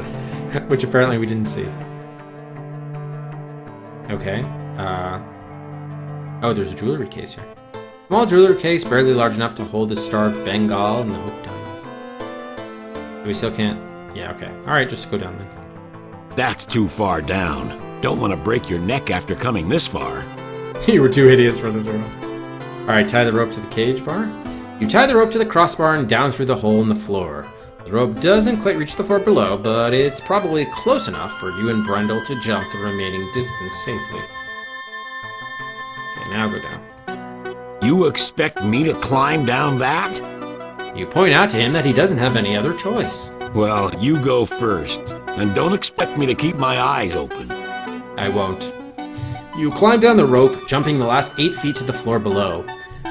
which apparently we didn't see. Okay. Oh, there's a jewelry case here. Small jewelry case, barely large enough to hold the Star of Bengal and the hook diamond. We still can't... Yeah, okay. Alright, just go down then. That's too far down. Don't want to break your neck after coming this far. You were too hideous for this world. Alright, tie the rope to the cage bar. You tie the rope to the crossbar and down through the hole in the floor. The rope doesn't quite reach the floor below, but it's probably close enough for you and Brendel to jump the remaining distance safely. Okay, now go down. You expect me to climb down that? You point out to him that he doesn't have any other choice. Well, you go first. And don't expect me to keep my eyes open. I won't. You climb down the rope, jumping the last 8 feet to the floor below.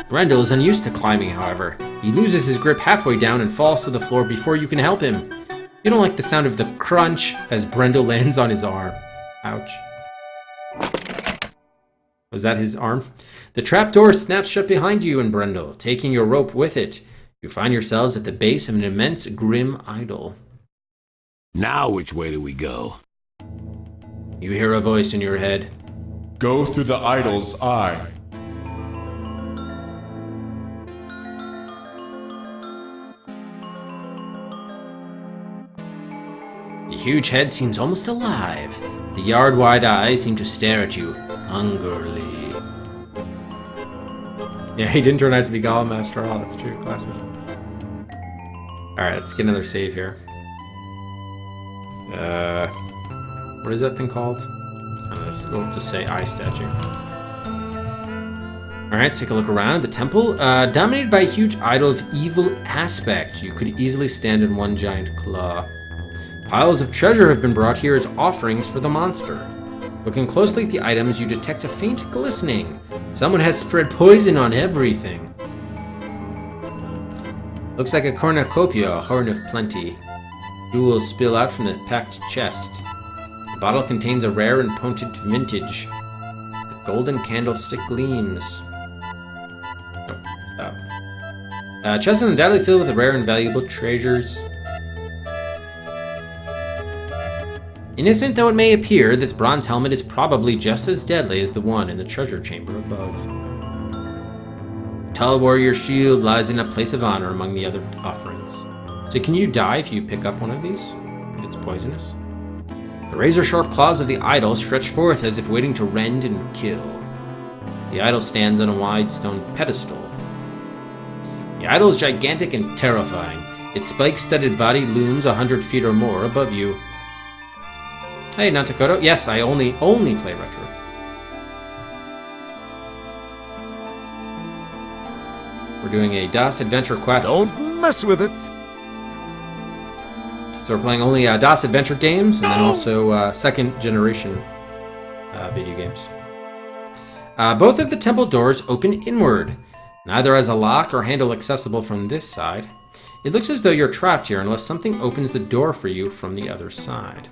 Brendel is unused to climbing, however. He loses his grip halfway down and falls to the floor before you can help him. You don't like the sound of the crunch as Brendel lands on his arm. Ouch. Was that his arm? The trapdoor snaps shut behind you and Brendel, taking your rope with it. You find yourselves at the base of an immense, grim idol. Now which way do we go? You hear a voice in your head. Go through the idol's eye. The huge head seems almost alive. The yard-wide eyes seem to stare at you, hungrily. Yeah, he didn't turn out to be Gollum after all, that's true, classic. Alright, let's get another save here. What is that thing called? We'll just say eye statue. Alright, take a look around. The temple, dominated by a huge idol of evil aspect. You could easily stand in one giant claw. Piles of treasure have been brought here as offerings for the monster. Looking closely at the items, you detect a faint glistening. Someone has spread poison on everything. Looks like a cornucopia, a horn of plenty. Jewels spill out from the packed chest. The bottle contains a rare and potent vintage. The golden candlestick gleams. Oh, stop. Chest undoubtedly filled with rare and valuable treasures. Innocent though it may appear, this bronze helmet is probably just as deadly as the one in the treasure chamber above. A tall warrior shield lies in a place of honor among the other offerings. So can you die if you pick up one of these? If it's poisonous? The razor-sharp claws of the idol stretch forth as if waiting to rend and kill. The idol stands on a wide stone pedestal. The idol is gigantic and terrifying. Its spike-studded body looms 100 feet or more above you. Hey, Nantakoto. Yes, I only play retro. We're doing a DOS Adventure quest. Don't mess with it. So we're playing only DOS Adventure games, and then also second generation video games. Both of the temple doors open inward. Neither has a lock or handle accessible from this side. It looks as though you're trapped here unless something opens the door for you from the other side.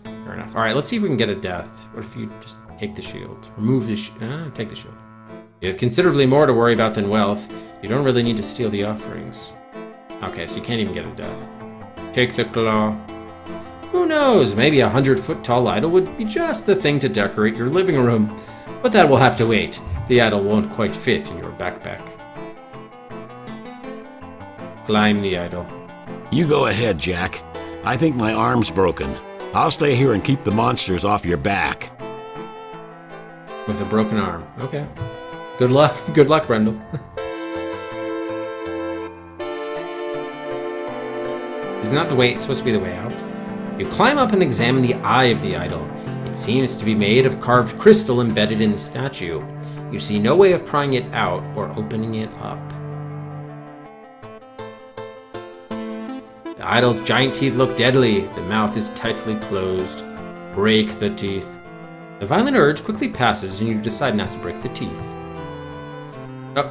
Fair enough. All right, let's see if we can get a death. What if you just take the shield? Remove the take the shield. You have considerably more to worry about than wealth. You don't really need to steal the offerings. Okay, so you can't even get a death. Take the claw. Who knows? Maybe a 100-foot-tall idol would be just the thing to decorate your living room. But that will have to wait. The idol won't quite fit in your backpack. Climb the idol. You go ahead, Jack. I think my arm's broken. I'll stay here and keep the monsters off your back. With a broken arm. Okay. Good luck. Good luck, Brendel. Isn't that the way? It's supposed to be the way out. You climb up and examine the eye of the idol. It seems to be made of carved crystal embedded in the statue. You see no way of prying it out or opening it up. The idol's giant teeth look deadly. The mouth is tightly closed. Break the teeth. The violent urge quickly passes and you decide not to break the teeth. Oh,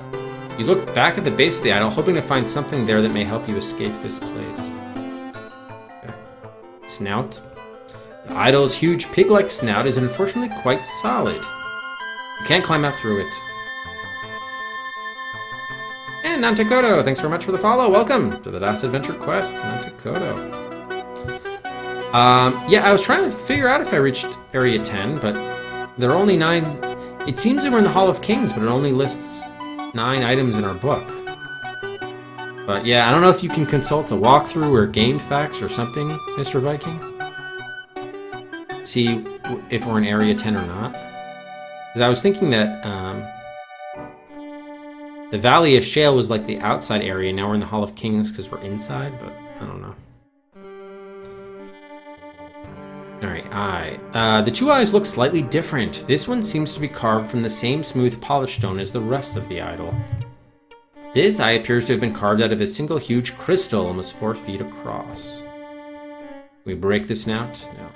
you look back at the base of the idol, hoping to find something there that may help you escape this place. Okay. Snout. The idol's huge pig-like snout is unfortunately quite solid. You can't climb out through it. And Nantakoto, thanks very much for the follow. Welcome to the DOS Adventure Quest, Nantakoto. Yeah, I was trying to figure out if I reached Area 10, but there are only 9. It seems that we're in the Hall of Kings, but it only lists 9 items in our book. But yeah, I don't know if you can consult a walkthrough or game facts or something, Mr. Viking. See if we're in Area 10 or not. Because I was thinking that the Valley of Shale was like the outside area. Now we're in the Hall of Kings because we're inside, but I don't know. Alright, eye. The 2 eyes look slightly different. This one seems to be carved from the same smooth polished stone as the rest of the idol. This eye appears to have been carved out of a single huge crystal almost 4 feet across. We break the snout? No.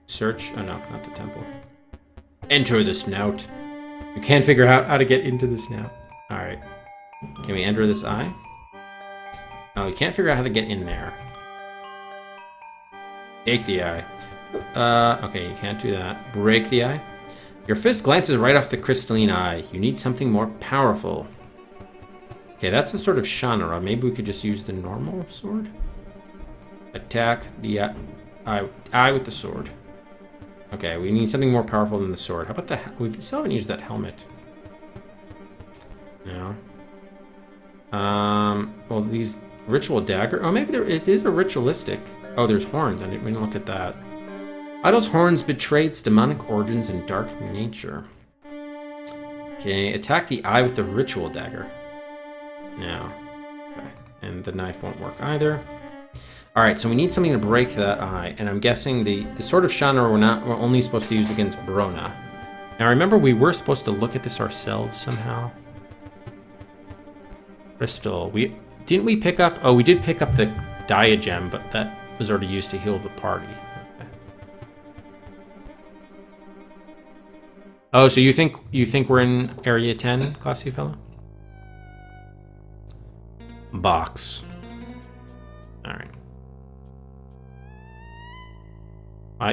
Search? Oh no, not the temple. Enter the snout. You can't figure out how to get into the snout. Alright. Can we enter this eye? Oh, you can't figure out how to get in there. Take the eye. Okay, you can't do that. Break the eye. Your fist glances right off the crystalline eye. You need something more powerful. Okay, that's the Sword of Shannara. Maybe we could just use the normal sword? Attack the eye with the sword. Okay, we need something more powerful than the sword. How about the... We still haven't used that helmet. No. Well, these ritual dagger... Oh, maybe it is a ritualistic... Oh, there's horns. We didn't look at that. Idol's horns betray its demonic origins and dark nature. Okay, attack the eye with the ritual dagger. No. Okay, and the knife won't work either. Alright, so we need something to break that eye, and I'm guessing the Sword of Shannara we're only supposed to use against Brona. Now remember, we were supposed to look at this ourselves somehow. Crystal. Didn't we pick up... Oh, we did pick up the diagem, but that was already used to heal the party. Okay. Oh, so you think we're in Area 10, classy fellow? Box. Alright.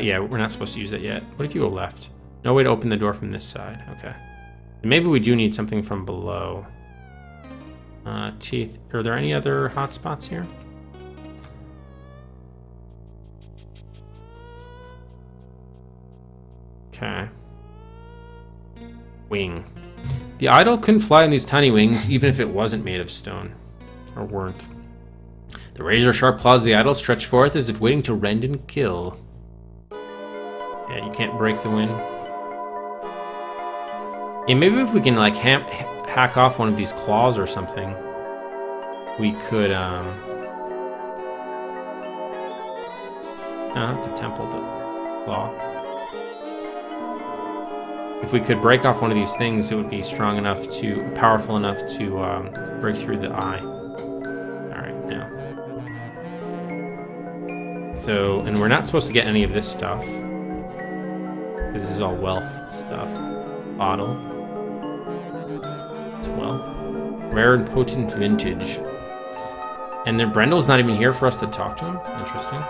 Yeah, we're not supposed to use that yet. What if you go left? No way to open the door from this side. Okay. Maybe we do need something from below. Teeth. Are there any other hotspots here? Okay. Wing. The idol couldn't fly on these tiny wings, even if it wasn't made of stone. Or weren't. The razor-sharp claws of the idol stretch forth as if waiting to rend and kill. Yeah, you can't break the wind. Yeah, maybe if we can, like, hack off one of these claws or something, we could, no, not the temple, the claw. if we could break off one of these things, it would be strong enough to, powerful enough to break through the eye. All right, now. So, and we're not supposed to get any of this stuff. Because this is all wealth stuff. Bottle. It's wealth. Rare and potent vintage. And then Brendel's not even here for us to talk to him. Interesting.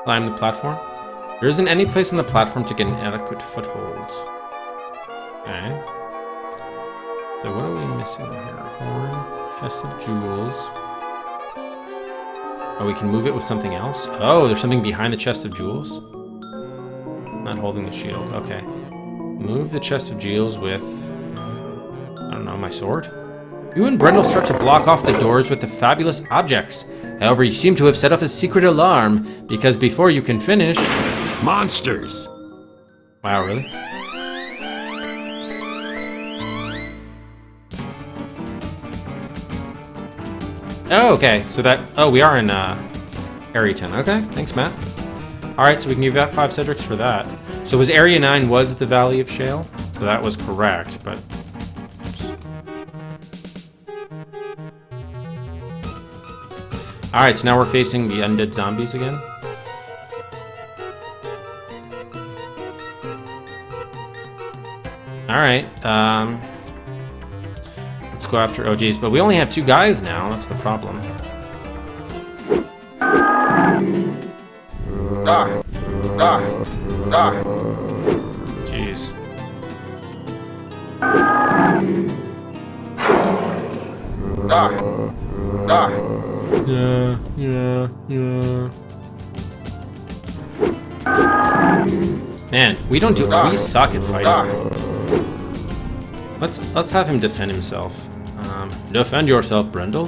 Climb the platform. There isn't any place on the platform to get an adequate foothold. Okay. So what are we missing here? Horn, chest of jewels. Oh, we can move it with something else? Oh, there's something behind the chest of jewels? Not holding the shield. Okay. Move the chest of jewels with... I don't know, my sword? You and Brendel start to block off the doors with the fabulous objects. However, you seem to have set off a secret alarm, because before you can finish... Monsters! Wow, really? Oh, okay. So that... Oh, we are in Area 10. Okay, thanks, Matt. Alright, so we can give that 5 Cedrics for that. So was Area 9 was the Valley of Shale? So that was correct, but... Alright, so now we're facing the undead zombies again. Alright, let's go after OGs, but we only have 2 guys now, that's the problem. Jeez. Yeah. Man, we don't do. We suck at fighting. Let's have him defend himself. Defend yourself, Brendel.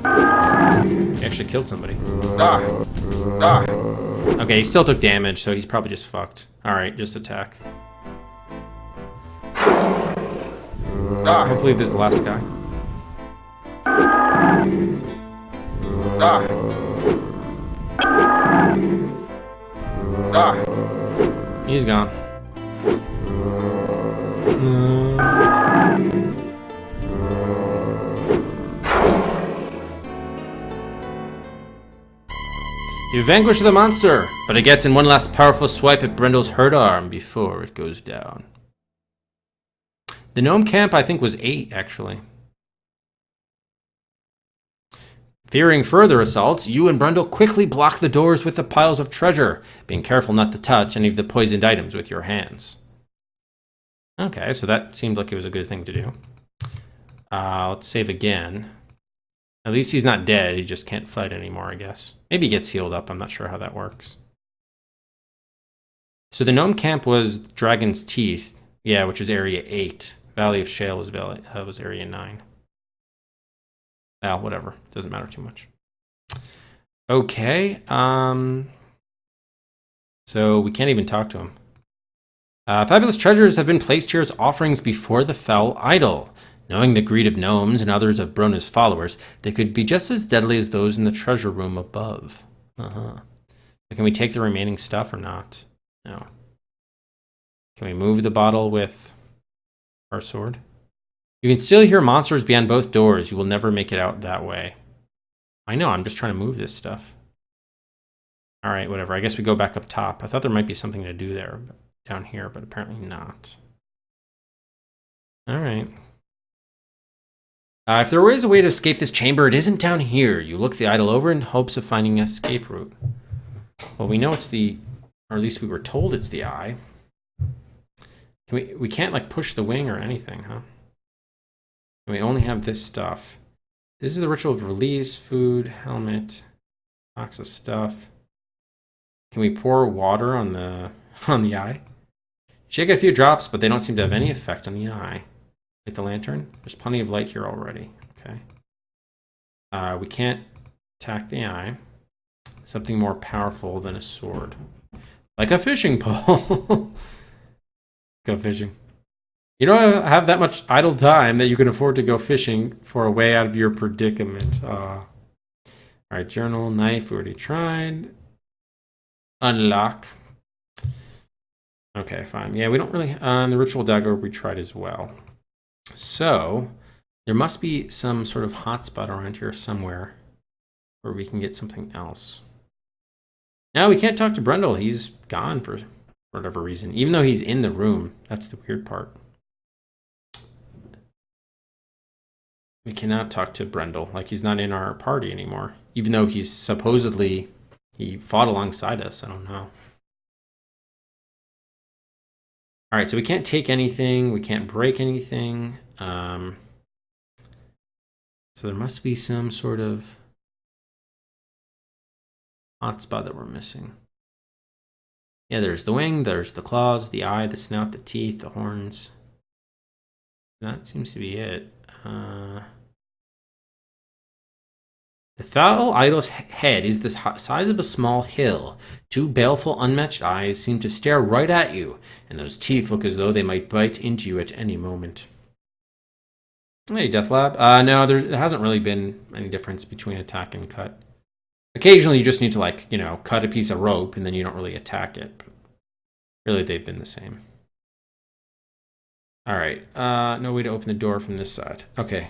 He actually killed somebody. Okay, he still took damage, so he's probably just fucked. All right, just attack. Hopefully this is the last guy. He's gone. You vanquish the monster, but it gets in one last powerful swipe at Brendel's hurt arm before it goes down. The gnome camp, I think, was 8, actually. Fearing further assaults, you and Brendel quickly block the doors with the piles of treasure, being careful not to touch any of the poisoned items with your hands. Okay, so that seemed like it was a good thing to do. Let's save again. At least he's not dead, he just can't fight anymore, I guess. Maybe he gets healed up, I'm not sure how that works. So the gnome camp was Dragon's Teeth, yeah, which is Area 8. Valley of Shale was Area 9. Well, whatever. Doesn't matter too much. Okay. So we can't even talk to him. Fabulous treasures have been placed here as offerings before the foul idol. Knowing the greed of gnomes and others of Brona's followers, they could be just as deadly as those in the treasure room above. So can we take the remaining stuff or not? No. Can we move the bottle with our sword? You can still hear monsters beyond both doors. You will never make it out that way. I know, I'm just trying to move this stuff. Alright, whatever. I guess we go back up top. I thought there might be something to do there, down here, but apparently not. Alright. If there is a way to escape this chamber, it isn't down here. You look the idol over in hopes of finding an escape route. Well, we know it's the... Or at least we were told it's the eye. We can't, like, push the wing or anything, huh? We only have this stuff. This is the ritual of release, food, helmet, box of stuff. Can we pour water on the eye? Shake a few drops, but they don't seem to have any effect on the eye. Light the lantern. There's plenty of light here already. Okay. We can't attack the eye. Something more powerful than a sword. Like a fishing pole. Go fishing. You don't have that much idle time that you can afford to go fishing for a way out of your predicament. Alright, journal, knife, we already tried. Unlock. Okay, fine. Yeah, we don't really... the Ritual Dagger we tried as well. So, there must be some sort of hotspot around here somewhere where we can get something else. Now, we can't talk to Brendel. He's gone for whatever reason. Even though he's in the room. That's the weird part. We cannot talk to Brendel. Like, he's not in our party anymore. Even though he's supposedly... He fought alongside us. I don't know. All right, so we can't take anything. We can't break anything. So there must be some sort of hotspot that we're missing. Yeah, there's the wing, there's the claws, the eye, the snout, the teeth, the horns. That seems to be it. The foul idol's head is the size of a small hill. Two baleful, unmatched eyes seem to stare right at you, and those teeth look as though they might bite into you at any moment. Hey, Deathlab. No, there hasn't really been any difference between attack and cut. Occasionally, you just need to, like, you know, cut a piece of rope, and then you don't really attack it. But really, they've been the same. All right. No way to open the door from this side. Okay.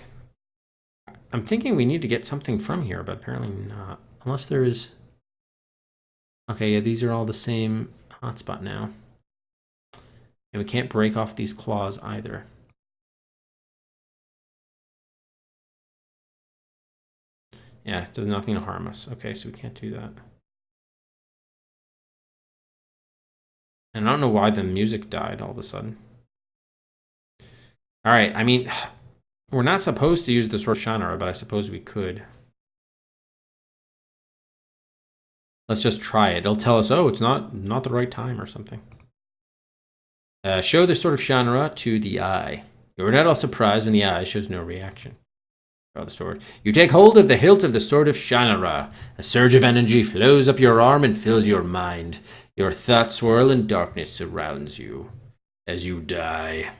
I'm thinking we need to get something from here, but apparently not. Unless there is... Okay, yeah, these are all the same hotspot now. And we can't break off these claws either. Yeah, it does nothing to harm us. Okay, so we can't do that. And I don't know why the music died all of a sudden. All right, I mean... We're not supposed to use the Sword of Shannara, but I suppose we could. Let's just try it. It'll tell us, oh, it's not the right time or something. Show the Sword of Shannara to the eye. You are not all surprised when the eye shows no reaction. Draw the sword. You take hold of the hilt of the Sword of Shannara. A surge of energy flows up your arm and fills your mind. Your thoughts swirl and darkness surrounds you as you die.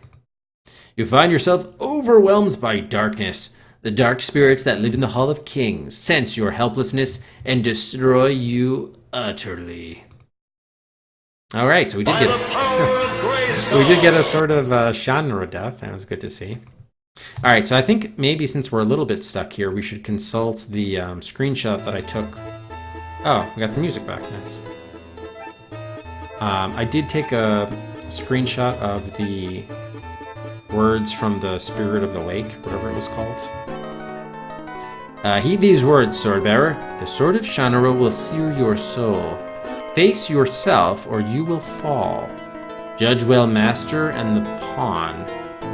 You find yourself overwhelmed by darkness. The dark spirits that live in the Hall of Kings sense your helplessness and destroy you utterly. All right, so we did get a sort of Shannara death. That was good to see. All right, so I think maybe since we're a little bit stuck here, we should consult the screenshot that I took. Oh, we got the music back. Nice. I did take a screenshot of the words from the Spirit of the Lake, whatever it was called. Heed these words, Swordbearer. The Sword of Shannara will sear your soul. Face yourself, or you will fall. Judge well, master, and the pawn.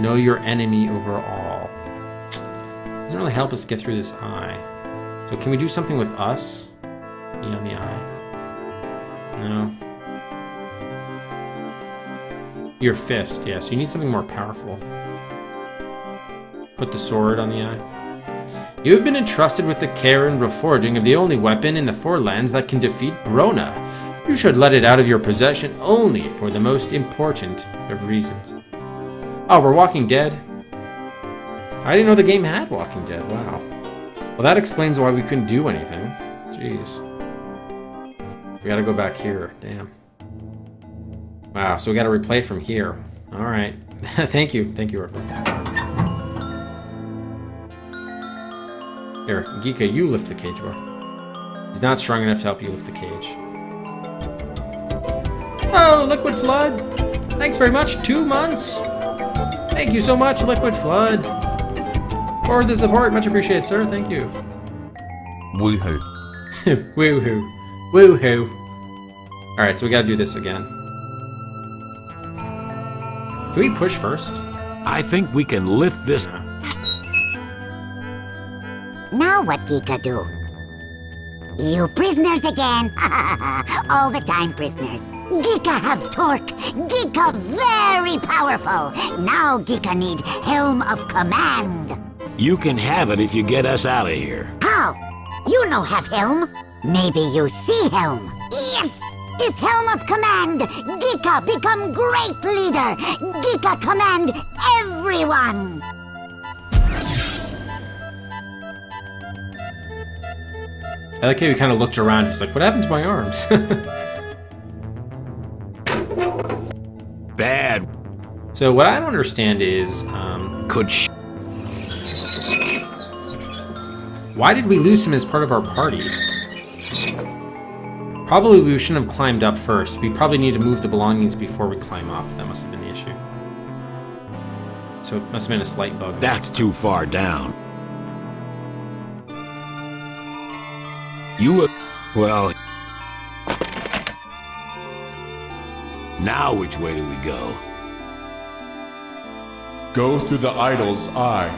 Know your enemy over all. Doesn't really help us get through this eye. So can we do something with us? Be on the eye? No. Your fist, yes. You need something more powerful. Put the sword on the eye. You have been entrusted with the care and reforging of the only weapon in the Four Lands that can defeat Brona. You should let it out of your possession only for the most important of reasons. Oh, we're Walking Dead? I didn't know the game had Walking Dead. Wow. Well, that explains why we couldn't do anything. Jeez. We gotta go back here. Damn. Wow, so we gotta replay from here. Alright. Thank you. Thank you, everyone. Here, Geeka, you lift the cage bar. He's not strong enough to help you lift the cage. Oh, Liquid Flood! Thanks very much. 2 months! Thank you so much, Liquid Flood! For the support, much appreciated, sir. Thank you. Woohoo. Woohoo. Woohoo. Alright, so we gotta do this again. Can we push first? I think we can lift this. Now what Geeka do? You prisoners again. All the time prisoners. Geeka have torque. Geeka very powerful. Now Geeka need Helm of Command. You can have it if you get us out of here. How? You no have Helm. Maybe you see Helm. Yes! Is Helm of Command. Geeka become great leader. Geeka command everyone. I like how he kind of looked around. He's like, what happened to my arms? Bad. So what I don't understand is, why did we lose him as part of our party? Probably we shouldn't have climbed up first. We probably need to move the belongings before we climb up. That must have been the issue. So it must have been a slight bug. That's too far down. Well... Now which way do we go? Go through the idol's eye.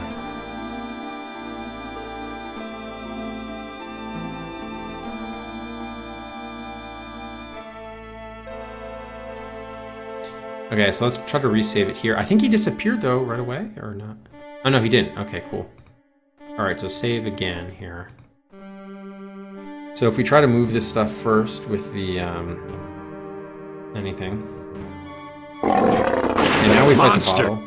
Okay, so let's try to resave it here. I think he disappeared though right away, or not? Oh no, he didn't. Okay, cool. Alright, so save again here. So if we try to move this stuff first with the, anything. And now we fight the bottle.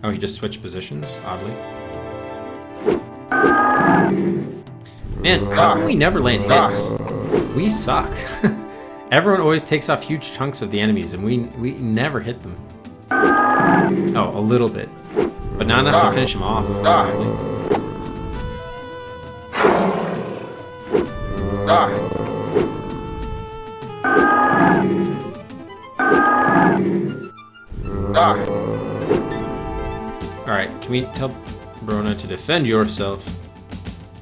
Oh, he just switched positions, oddly. Man, how come we never land hits? We suck. Everyone always takes off huge chunks of the enemies, and we never hit them. Oh, a little bit. But not enough to finish him off. Alright, can we tell Brona to defend yourself?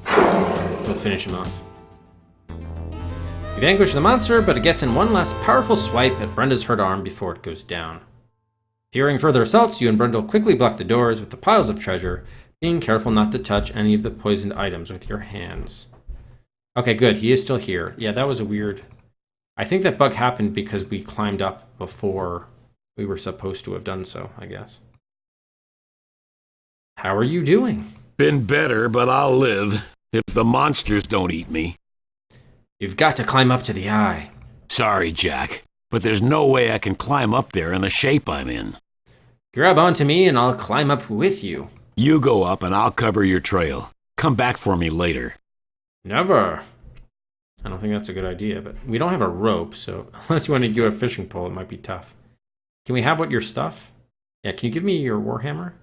We'll finish him off. We vanquish the monster, but it gets in one last powerful swipe at Brenda's hurt arm before it goes down. Fearing further assaults, you and Brendel quickly block the doors with the piles of treasure, being careful not to touch any of the poisoned items with your hands. Okay, good. He is still here. Yeah, that was a weird... I think that bug happened because we climbed up before we were supposed to have done so, I guess. How are you doing? Been better, but I'll live. If the monsters don't eat me. You've got to climb up to the eye. Sorry, Jack, but there's no way I can climb up there in the shape I'm in. Grab onto me and I'll climb up with you. You go up and I'll cover your trail. Come back for me later. Never. I don't think that's a good idea, but we don't have a rope, so unless you want to do a fishing pole, it might be tough. Can we have what your stuff? Yeah, can you give me your warhammer?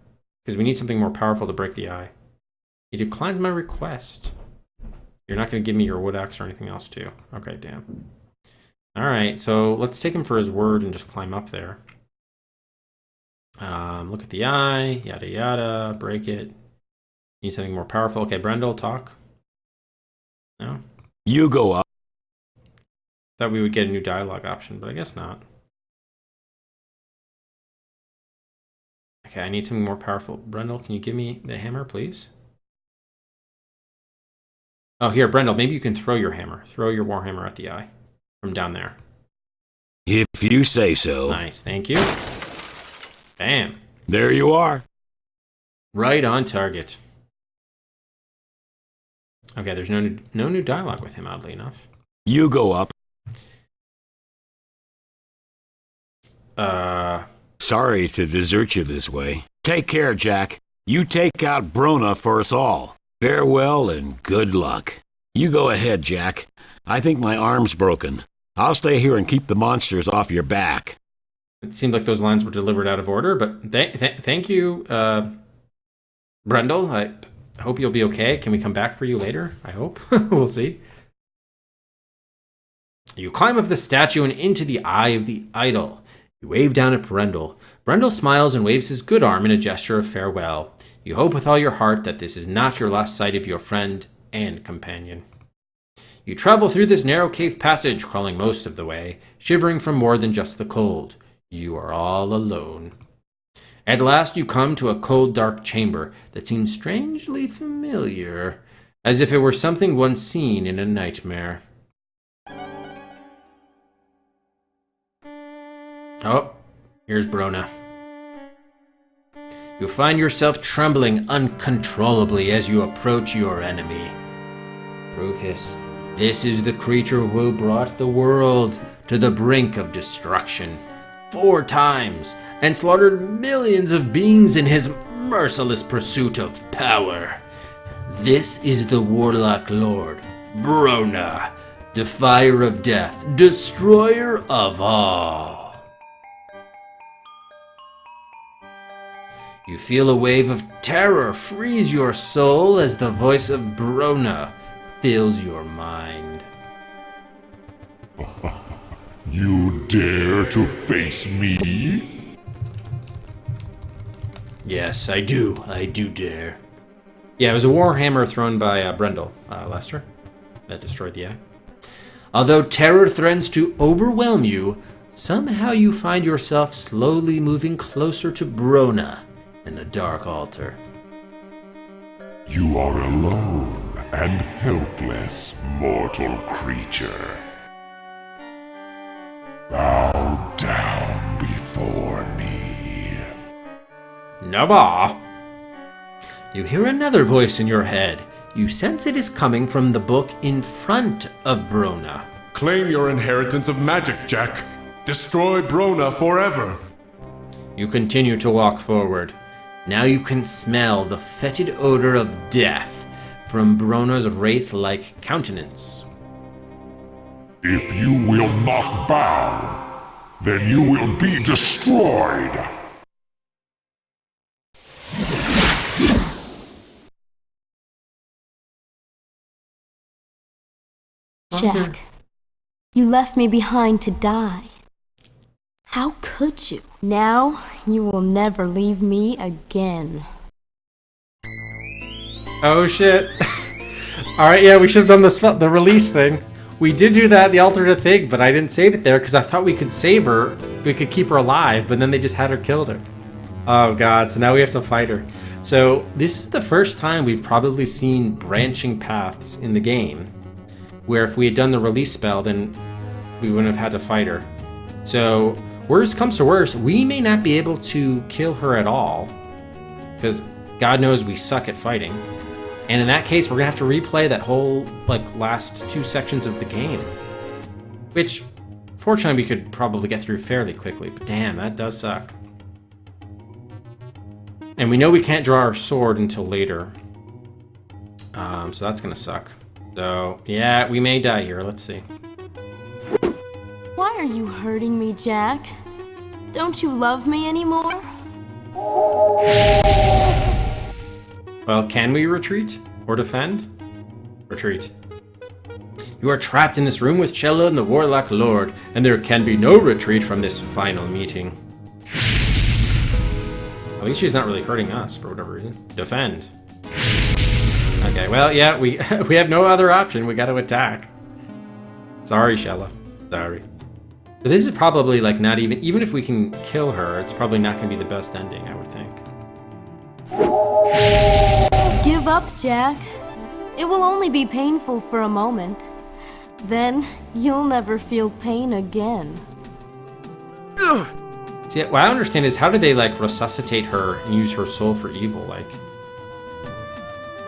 Because we need something more powerful to break the eye. He declines my request. You're not going to give me your wood axe or anything else, too. Okay, damn. Alright, so let's take him for his word and just climb up there. Look at the eye, yada yada, break it. Need something more powerful. Okay, Brendel, talk. No? You go up. Thought we would get a new dialogue option, but I guess not. Okay, I need something more powerful. Brendel, can you give me the hammer, please? Oh, here, Brendel, maybe you can throw your hammer. Throw your warhammer at the eye from down there. If you say so. Nice, thank you. Bam. There you are. Right on target. Okay, there's no new dialogue with him, oddly enough. You go up. Sorry to desert you this way. Take care, Jack. You take out Brona for us all. Farewell and good luck. You go ahead, Jack. I think my arm's broken. I'll stay here and keep the monsters off your back. It seemed like those lines were delivered out of order, but thank you, Brendel. I hope you'll be okay. Can we come back for you later? I hope. We'll see. You climb up the statue and into the eye of the idol. You wave down at Brendel. Brendel smiles and waves his good arm in a gesture of farewell. You hope with all your heart that this is not your last sight of your friend and companion. You travel through this narrow cave passage, crawling most of the way, shivering from more than just the cold. You are all alone. At last you come to a cold, dark chamber that seems strangely familiar, as if it were something once seen in a nightmare. Oh, here's Brona. You find yourself trembling uncontrollably as you approach your enemy. Rufus, This is the creature who brought the world to the brink of destruction 4 times and slaughtered millions of beings in his merciless pursuit of power. This is the Warlock Lord, Brona, Defier of Death, Destroyer of all. You feel a wave of terror freeze your soul as the voice of Brona fills your mind. You dare to face me? Yes, I do dare. Yeah, it was a warhammer thrown by Brendel, Lester, that destroyed the eye. Although terror threatens to overwhelm you, somehow you find yourself slowly moving closer to Brona and the Dark Altar. You are alone and helpless, mortal creature. Bow down before me. Never! You hear another voice in your head. You sense it is coming from the book in front of Brona. Claim your inheritance of magic, Jack. Destroy Brona forever. You continue to walk forward. Now you can smell the fetid odor of death from Brona's wraith-like countenance. If you will not bow, then you will be destroyed. Jack, you left me behind to die. How could you? Now you will never leave me again. Oh shit. Alright, yeah, we should have done the release thing. We did do that, the alternate thing, but I didn't save it there because I thought we could save her. We could keep her alive, but then they just had her killed her. Oh god, so now we have to fight her. So this is the first time we've probably seen branching paths in the game, where if we had done the release spell, then we wouldn't have had to fight her. So worst comes to worst, we may not be able to kill her at all, because God knows we suck at fighting. And in that case, we're gonna have to replay that whole last 2 sections of the game, which fortunately we could probably get through fairly quickly. But damn, that does suck. And we know we can't draw our sword until later, so that's gonna suck. So yeah, we may die here. Let's see. Why are you hurting me, Jack? Don't you love me anymore? Well, can we retreat or defend? Retreat. You are trapped in this room with Cello and the Warlock Lord, and there can be no retreat from this final meeting. At least she's not really hurting us for whatever reason. Defend. Okay, well, yeah, we have no other option. We got to attack. Sorry, Shella. Sorry. But this is probably not even if we can kill her, it's probably not going to be the best ending, I would think. Give up, Jack. It will only be painful for a moment. Then you'll never feel pain again. See, what I don't understand is how do they resuscitate her and use her soul for evil?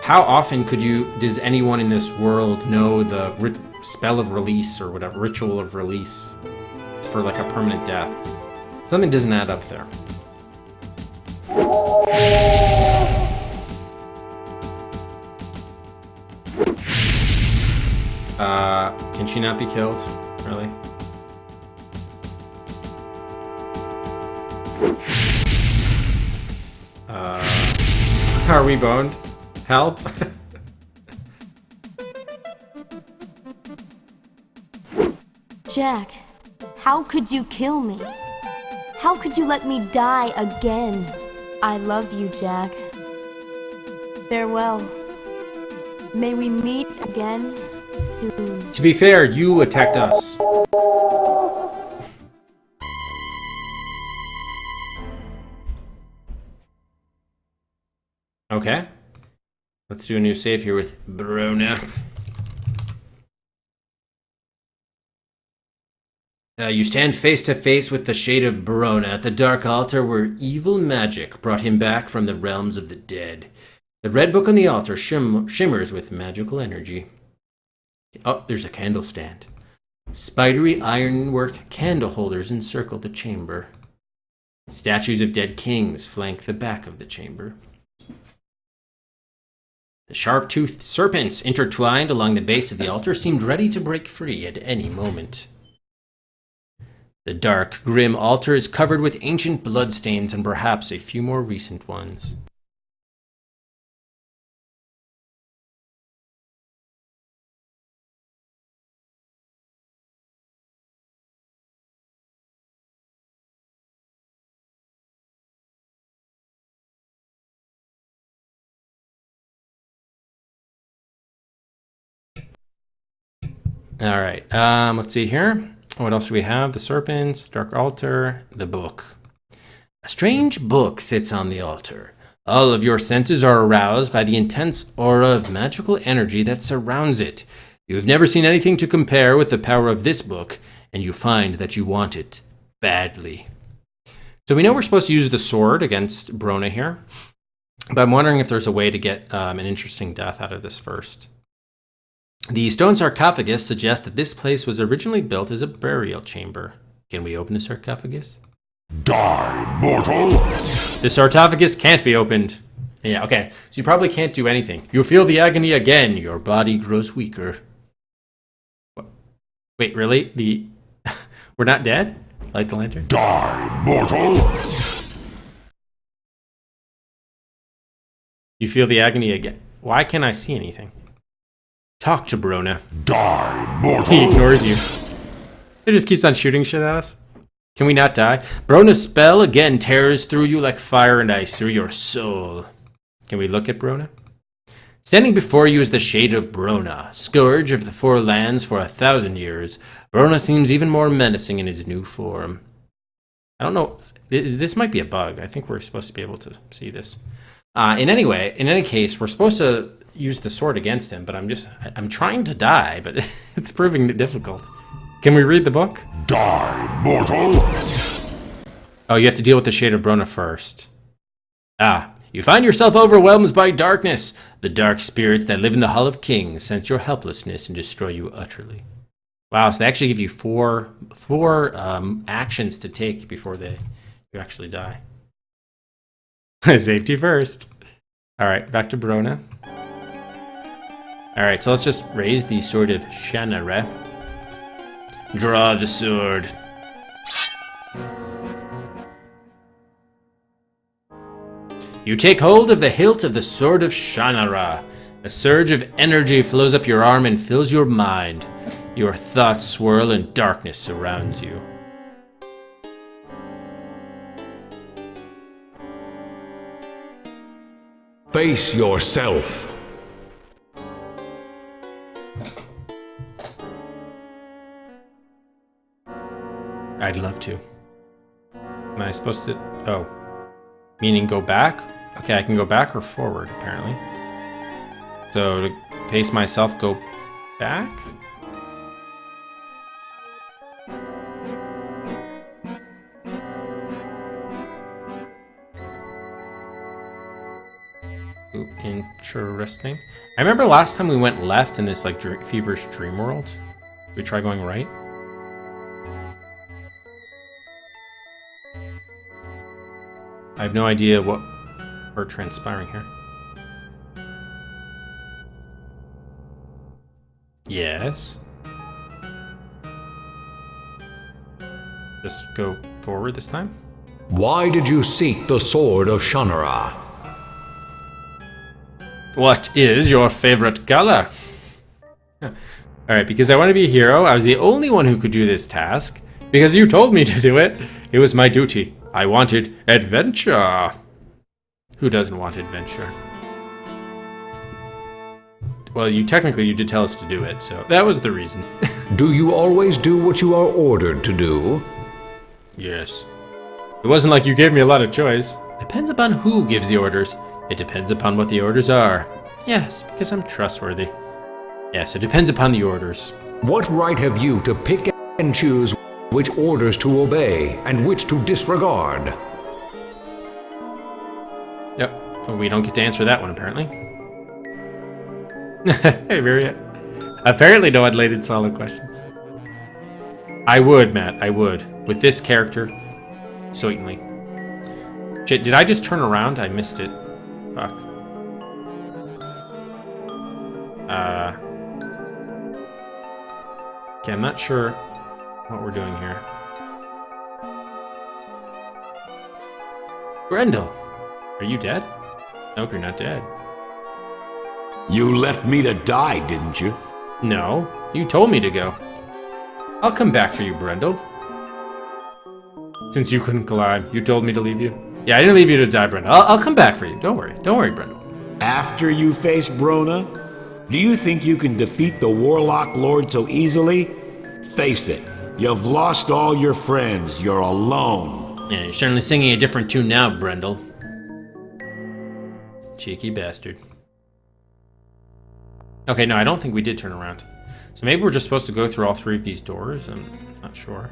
How often does anyone in this world know the spell of release or whatever, ritual of release for a permanent death? Something doesn't add up there. Can she not be killed? Really? Are we boned? Help? Jack, how could you kill me? How could you let me die again? I love you, Jack. Farewell. May we meet again soon. To be fair, you attacked us. Okay. Let's do a new save here with Brona. You stand face to face with the shade of Brona at the Dark Altar where evil magic brought him back from the realms of the dead. The red book on the altar shimmers with magical energy. Oh, there's a candle stand. Spidery ironwork candle holders encircle the chamber. Statues of dead kings flank the back of the chamber. The sharp-toothed serpents intertwined along the base of the altar seemed ready to break free at any moment. The dark, grim altar is covered with ancient bloodstains and perhaps a few more recent ones. All right, let's see here. What else do we have? The serpents, dark altar, the book. A strange book sits on the altar. All of your senses are aroused by the intense aura of magical energy that surrounds it. You have never seen anything to compare with the power of this book, and you find that you want it badly. So we know we're supposed to use the sword against Brona here, but I'm wondering if there's a way to get an interesting death out of this first. The stone sarcophagus suggests that this place was originally built as a burial chamber. Can we open the sarcophagus? Die, mortal! The sarcophagus can't be opened. Yeah, okay. So you probably can't do anything. You feel the agony again. Your body grows weaker. What? Wait, really? We're not dead? Light the lantern? Die, mortal! You feel the agony again. Why can't I see anything? Talk to Brona. Die, mortal! He ignores you. It just keeps on shooting shit at us. Can we not die? Brona's spell again tears through you like fire and ice through your soul. Can we look at Brona? Standing before you is the shade of Brona, scourge of the four lands for 1,000 years. Brona seems even more menacing in his new form. I don't know. This might be a bug. I think we're supposed to be able to see this. In any case, we're supposed to use the sword against him, but I'm trying to die, but it's proving difficult. Can we read the book? Die, mortal! Oh, you have to deal with the Shade of Brona first. You find yourself overwhelmed by darkness. The dark spirits that live in the Hall of Kings sense your helplessness and destroy you utterly. Wow, so they actually give you four actions to take before you actually die. Safety first. All right, back to Brona. All right, so let's just raise the Sword of Shannara. Draw the sword. You take hold of the hilt of the Sword of Shannara. A surge of energy flows up your arm and fills your mind. Your thoughts swirl and darkness surrounds you. Face yourself. I'd love to. Am I supposed to? Oh. Meaning go back? Okay, I can go back or forward, apparently. So to face myself, go back? Ooh, interesting. I remember last time we went left in this like feverish dream world. Should we try going right? I have no idea what we're transpiring here. Yes. Just go forward this time. Why did you seek the Sword of Shannara? What is your favorite color? Alright, because I want to be a hero. I was the only one who could do this task. Because you told me to do it. It was my duty. I wanted adventure. Who doesn't want adventure? Well, you did tell us to do it, so that was the reason. Do you always do what you are ordered to do? Yes. It wasn't like you gave me a lot of choice. Depends upon who gives the orders. It depends upon what the orders are. Yes, because I'm trustworthy. Yes, it depends upon the orders. What right have you to pick and choose which orders to obey and which to disregard? Yep, we don't get to answer that one apparently. Hey, Myriad. Apparently no unrelated solid questions. I would, Matt. I would. With this character, certainly. Shit, did I just turn around? I missed it. Fuck. Okay, I'm not sure what we're doing here. Grendel, are you dead? Nope, you're not dead. You left me to die, didn't you? No, you told me to go. I'll come back for you, Brendel. Since you couldn't climb, you told me to leave you? Yeah, I didn't leave you to die, Brendel. I'll come back for you. Don't worry. Don't worry, Brendel. After you face Brona? Do you think you can defeat the Warlock Lord so easily? Face it, you've lost all your friends. You're alone. Yeah, you're certainly singing a different tune now, Brendel. Cheeky bastard. Okay, no, I don't think we did turn around. So maybe we're just supposed to go through all 3 of these doors? I'm not sure.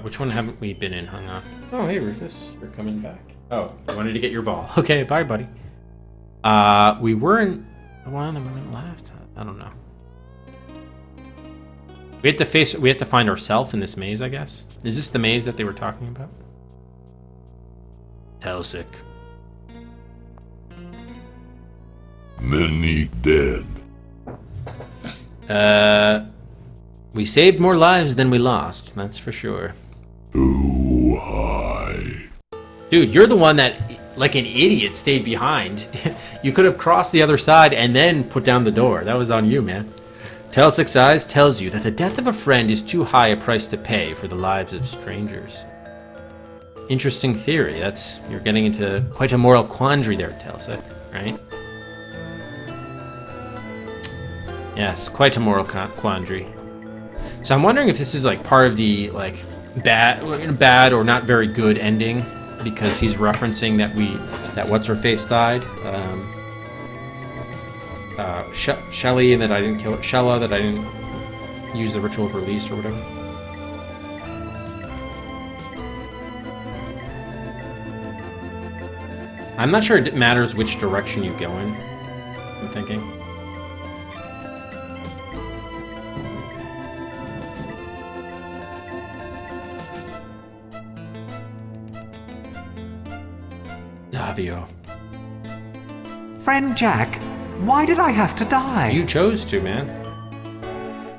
Which one haven't we been in, hung on? Oh, hey, Rufus, you're coming back. Oh, you wanted to get your ball. Okay, bye, buddy. We were in one of them went left. I don't know. We have to find ourselves in this maze, I guess. Is this the maze that they were talking about? Telsic. Many dead. We saved more lives than we lost, that's for sure. Too high. Dude, you're the one that, like an idiot, stayed behind. You could have crossed the other side and then put down the door. That was on you, man. Telsic's Eyes tells you that the death of a friend is too high a price to pay for the lives of strangers. Interesting theory. You're getting into quite a moral quandary there, Telsic, right? Yes, quite a moral quandary. So I'm wondering if this is like part of the like bad or not very good ending, because he's referencing that what's her face died, Shelly, and that I didn't kill her, Shella, that I didn't use the ritual of release or whatever. I'm not sure it matters which direction you go in. I'm thinking. Davio. Friend Jack, why did I have to die? You chose to, man.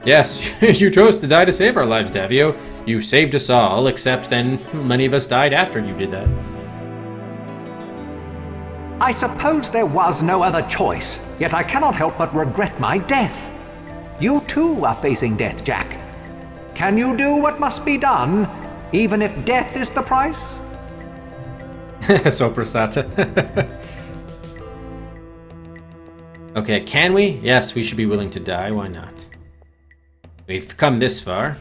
Yes, you chose to die to save our lives, Davio. You saved us all, except then many of us died after you did that. I suppose there was no other choice, yet I cannot help but regret my death. You too are facing death, Jack. Can you do what must be done, even if death is the price? So Prasata. Okay, can we? Yes, we should be willing to die. Why not? We've come this far.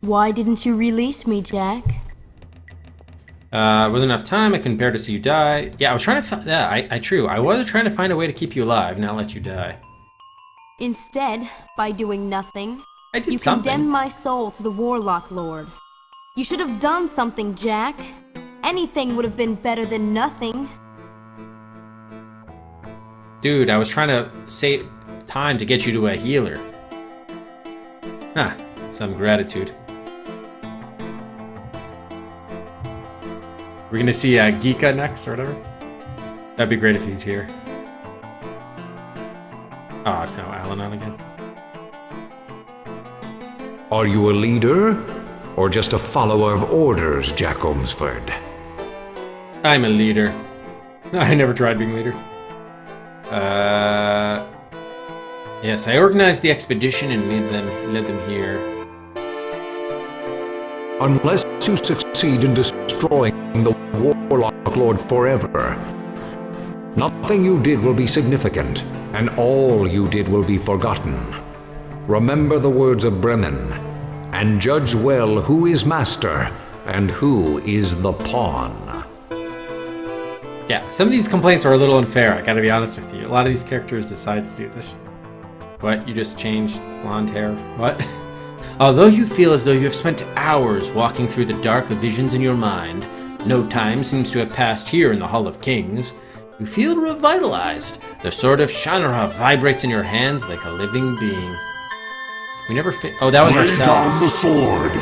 Why didn't you release me, Jack? Wasn't enough time. I couldn't bear to see you die. Yeah, I was trying to. True. I was trying to find a way to keep you alive, not let you die. Instead, by doing nothing, I did you something. condemned my soul to the Warlock Lord. You should have done something, Jack. Anything would have been better than nothing. Dude, I was trying to save time to get you to a healer. Some gratitude. We're gonna see Geeka next or whatever. That'd be great if he's here. Oh no, Alanon again. Are you a leader, or just a follower of orders, Jack Omsford? I'm a leader. I never tried being leader. Yes, I organized the expedition and led them here. Unless you succeed in destroying the Warlock Lord forever, nothing you did will be significant, and all you did will be forgotten. Remember the words of Bremen, and judge well who is master and who is the pawn. Yeah, some of these complaints are a little unfair, I gotta be honest with you. A lot of these characters decide to do this. What? You just changed blonde hair? What? Although you feel as though you have spent hours walking through the dark visions in your mind, no time seems to have passed here in the Hall of Kings. You feel revitalized. The Sword of Shannara vibrates in your hands like a living being. We never oh, that was Lay ourselves. down the sword.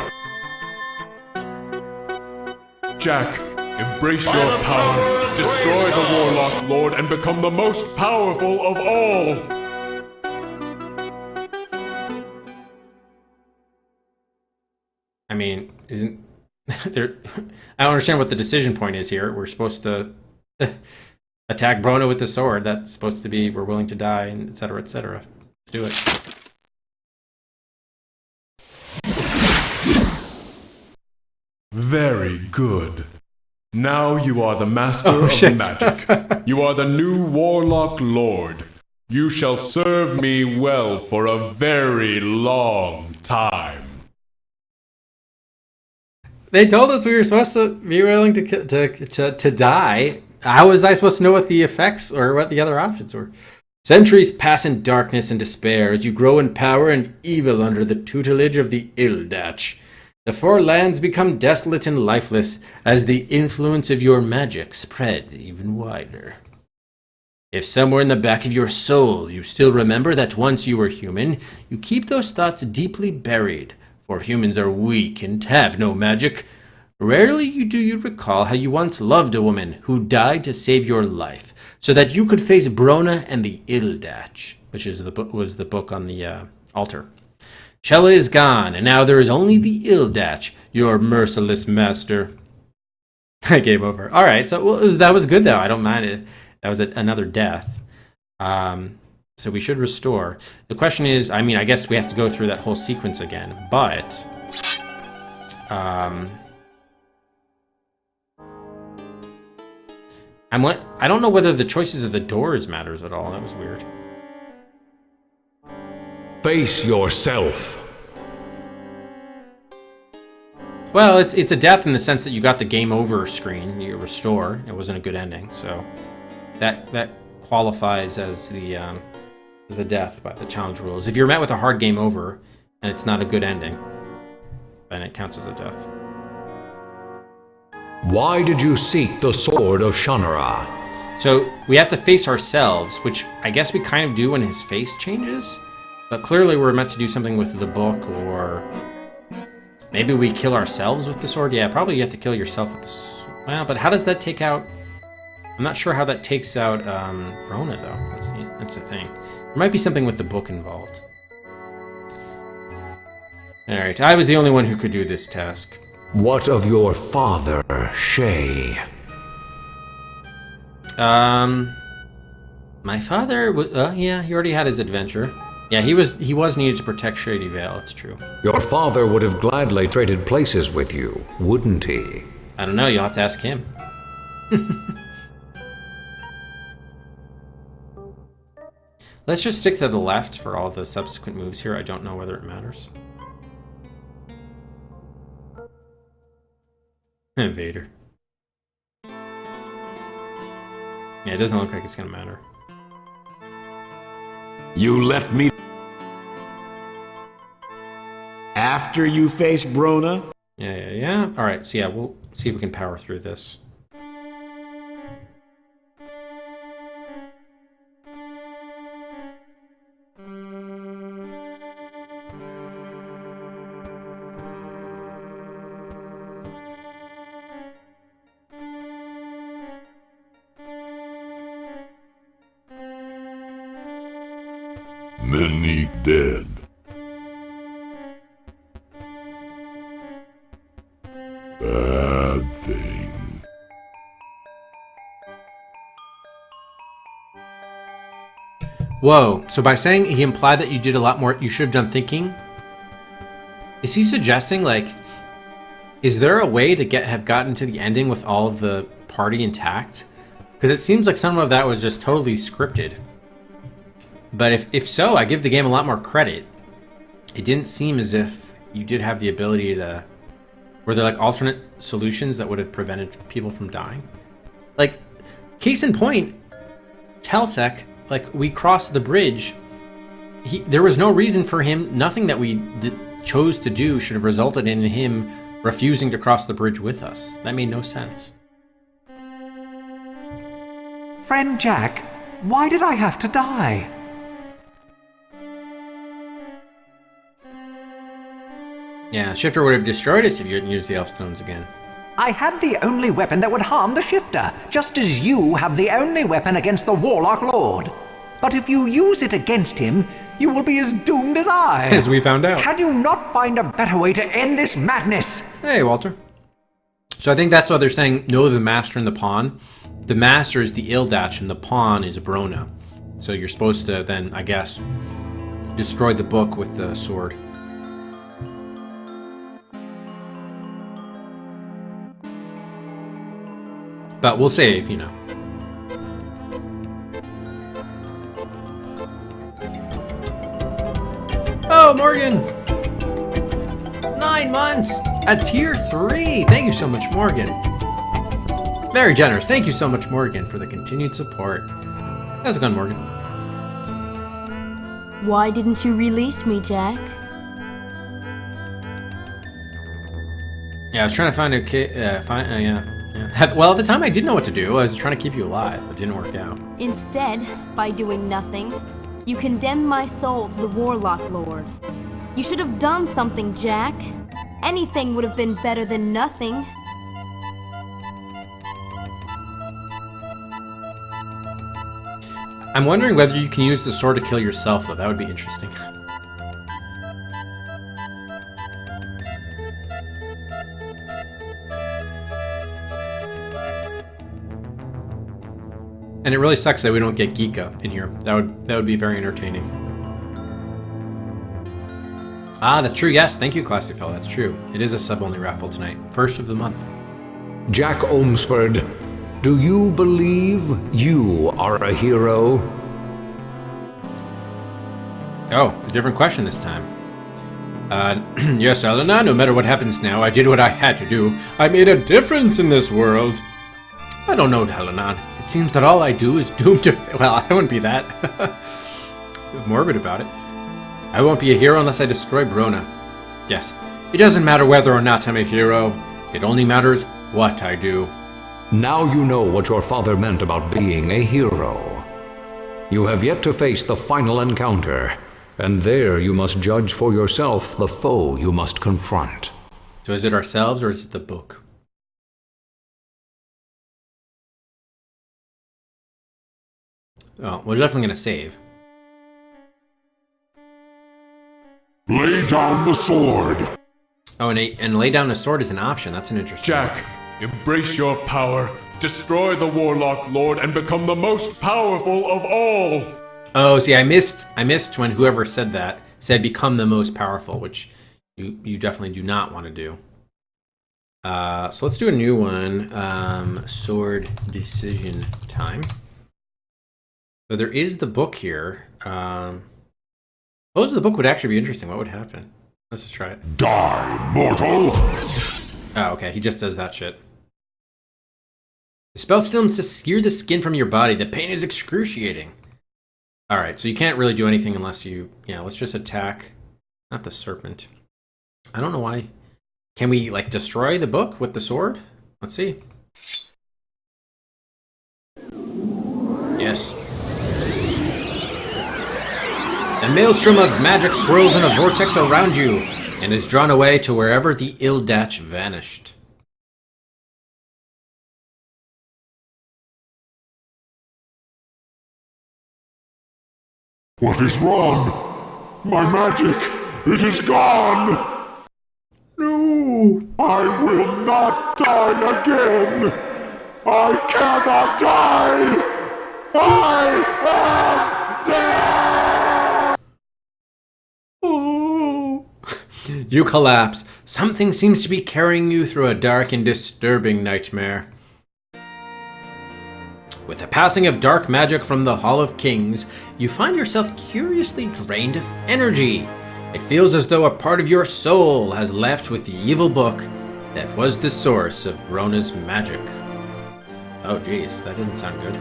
Jack, embrace your power, destroy the Warlock Lord, and become the most powerful of all! I mean, isn't there... I don't understand what the decision point is here. We're supposed to attack Brona with the sword. That's supposed to be we're willing to die, and etc., etc. Let's do it. Very good. Now you are the master of shit. magic. You are the new Warlock Lord. You shall serve me well for a very long time. They told us we were supposed to be willing to die. How was I supposed to know what the effects or what the other options were? Centuries pass in darkness and despair as you grow in power and evil under the tutelage of the Ildach. The four lands become desolate and lifeless as the influence of your magic spreads even wider. If somewhere in the back of your soul you still remember that once you were human, you keep those thoughts deeply buried, for humans are weak and have no magic. Rarely do you recall how you once loved a woman who died to save your life, so that you could face Brona and the Ildach, which was the book on the altar. Shella is gone, and now there is only the Ildach, your merciless master. Game over. All right, so that was good, though. I don't mind it. That was another death. So we should restore. The question is, I mean, I guess we have to go through that whole sequence again, but... I don't know whether the choices of the doors matters at all. That was weird. Face yourself. Well, it's a death in the sense that you got the game over screen. You restore. It wasn't a good ending, so that qualifies as a death by the challenge rules. If you're met with a hard game over and it's not a good ending, then it counts as a death. Why did you seek the Sword of Shannara? So we have to face ourselves, which I guess we kind of do when his face changes. But clearly we're meant to do something with the book, or maybe we kill ourselves with the sword. Yeah, probably you have to kill yourself with the sword. Well, but how does that take out... I'm not sure how that takes out Brona, though. That's the thing. There might be something with the book involved. Alright, I was the only one who could do this task. What of your father, Shay? My father was... yeah, he already had his adventure. Yeah, he was needed to protect Shady Vale, it's true. Your father would have gladly traded places with you, wouldn't he? I don't know, you'll have to ask him. Let's just stick to the left for all the subsequent moves here. I don't know whether it matters. Vader. Yeah, it doesn't look like it's gonna matter. You left me after you faced Brona? Yeah. Alright, so yeah, we'll see if we can power through this. Many dead. Bad thing. Whoa, so by saying he implied that you did a lot more, you should have done thinking? Is he suggesting, like, is there a way to have gotten to the ending with all of the party intact? Because it seems like some of that was just totally scripted. But if so, I give the game a lot more credit. It didn't seem as if you did have the ability to... Were there like alternate solutions that would have prevented people from dying? Like, case in point, Telsec, like, we crossed the bridge There was no reason for him. Nothing that we chose to do should have resulted in him refusing to cross the bridge with us. That made no sense. Friend Jack, why did I have to die? Yeah, Shifter would have destroyed us if you hadn't used the Elf Stones again. I had the only weapon that would harm the Shifter, just as you have the only weapon against the Warlock Lord. But if you use it against him, you will be as doomed as I. As we found out. Can you not find a better way to end this madness? Hey, Walter. So I think that's why they're saying, no, the Master and the Pawn. The Master is the Ildach and the Pawn is Brona. So you're supposed to then, I guess, destroy the book with the sword. But we'll save, you know. Oh, Morgan! 9 months! At tier 3! Thank you so much, Morgan. Very generous. Thank you so much, Morgan, for the continued support. How's it going, Morgan? Why didn't you release me, Jack? Yeah, I was trying to find a well, at the time I didn't know what to do. I was trying to keep you alive, but it didn't work out. Instead, by doing nothing, you condemned my soul to the Warlock Lord. You should have done something, Jack. Anything would have been better than nothing. I'm wondering whether you can use the sword to kill yourself, though. That would be interesting. And it really sucks that we don't get Geeka in here. That would be very entertaining. Ah, that's true. Yes, thank you, Classy Fellow. That's true. It is a sub-only raffle tonight. First of the month. Jack Omsford, do you believe you are a hero? Oh, a different question this time. Yes, Elena, no matter what happens now, I did what I had to do. I made a difference in this world. I don't know, Helena. It seems that all I do is doomed to... Well, I wouldn't be that morbid about it. I won't be a hero unless I destroy Brona. Yes, it doesn't matter whether or not I'm a hero. It only matters what I do. Now you know what your father meant about being a hero. You have yet to face the final encounter, and there you must judge for yourself the foe you must confront. So is it ourselves or is it the book? Oh, we're definitely going to save. Lay down the sword. Oh, and lay down a sword is an option. That's an interesting Jack, embrace your power. Destroy the Warlock Lord and become the most powerful of all. Oh, see, I missed when whoever said that said become the most powerful, which you definitely do not want to do. So let's do a new one. Sword decision time. So there is the book here. Suppose the book would actually be interesting. What would happen? Let's just try it. Die, mortal! Oh, okay. He just does that shit. The spell still to sear the skin from your body. The pain is excruciating. Alright, so you can't really do anything unless you... Yeah, let's just attack. Not the serpent. I don't know why. Can we, like, destroy the book with the sword? Let's see. Yes. A maelstrom of magic swirls in a vortex around you, and is drawn away to wherever the Ildach vanished. What is wrong? My magic, it is gone! No! I will not die again! I cannot die! I am dead! Oh. You collapse. Something seems to be carrying you through a dark and disturbing nightmare. With the passing of dark magic from the Hall of Kings, you find yourself curiously drained of energy. It feels as though a part of your soul has left with the evil book that was the source of Brona's magic. Oh geez, that doesn't sound good.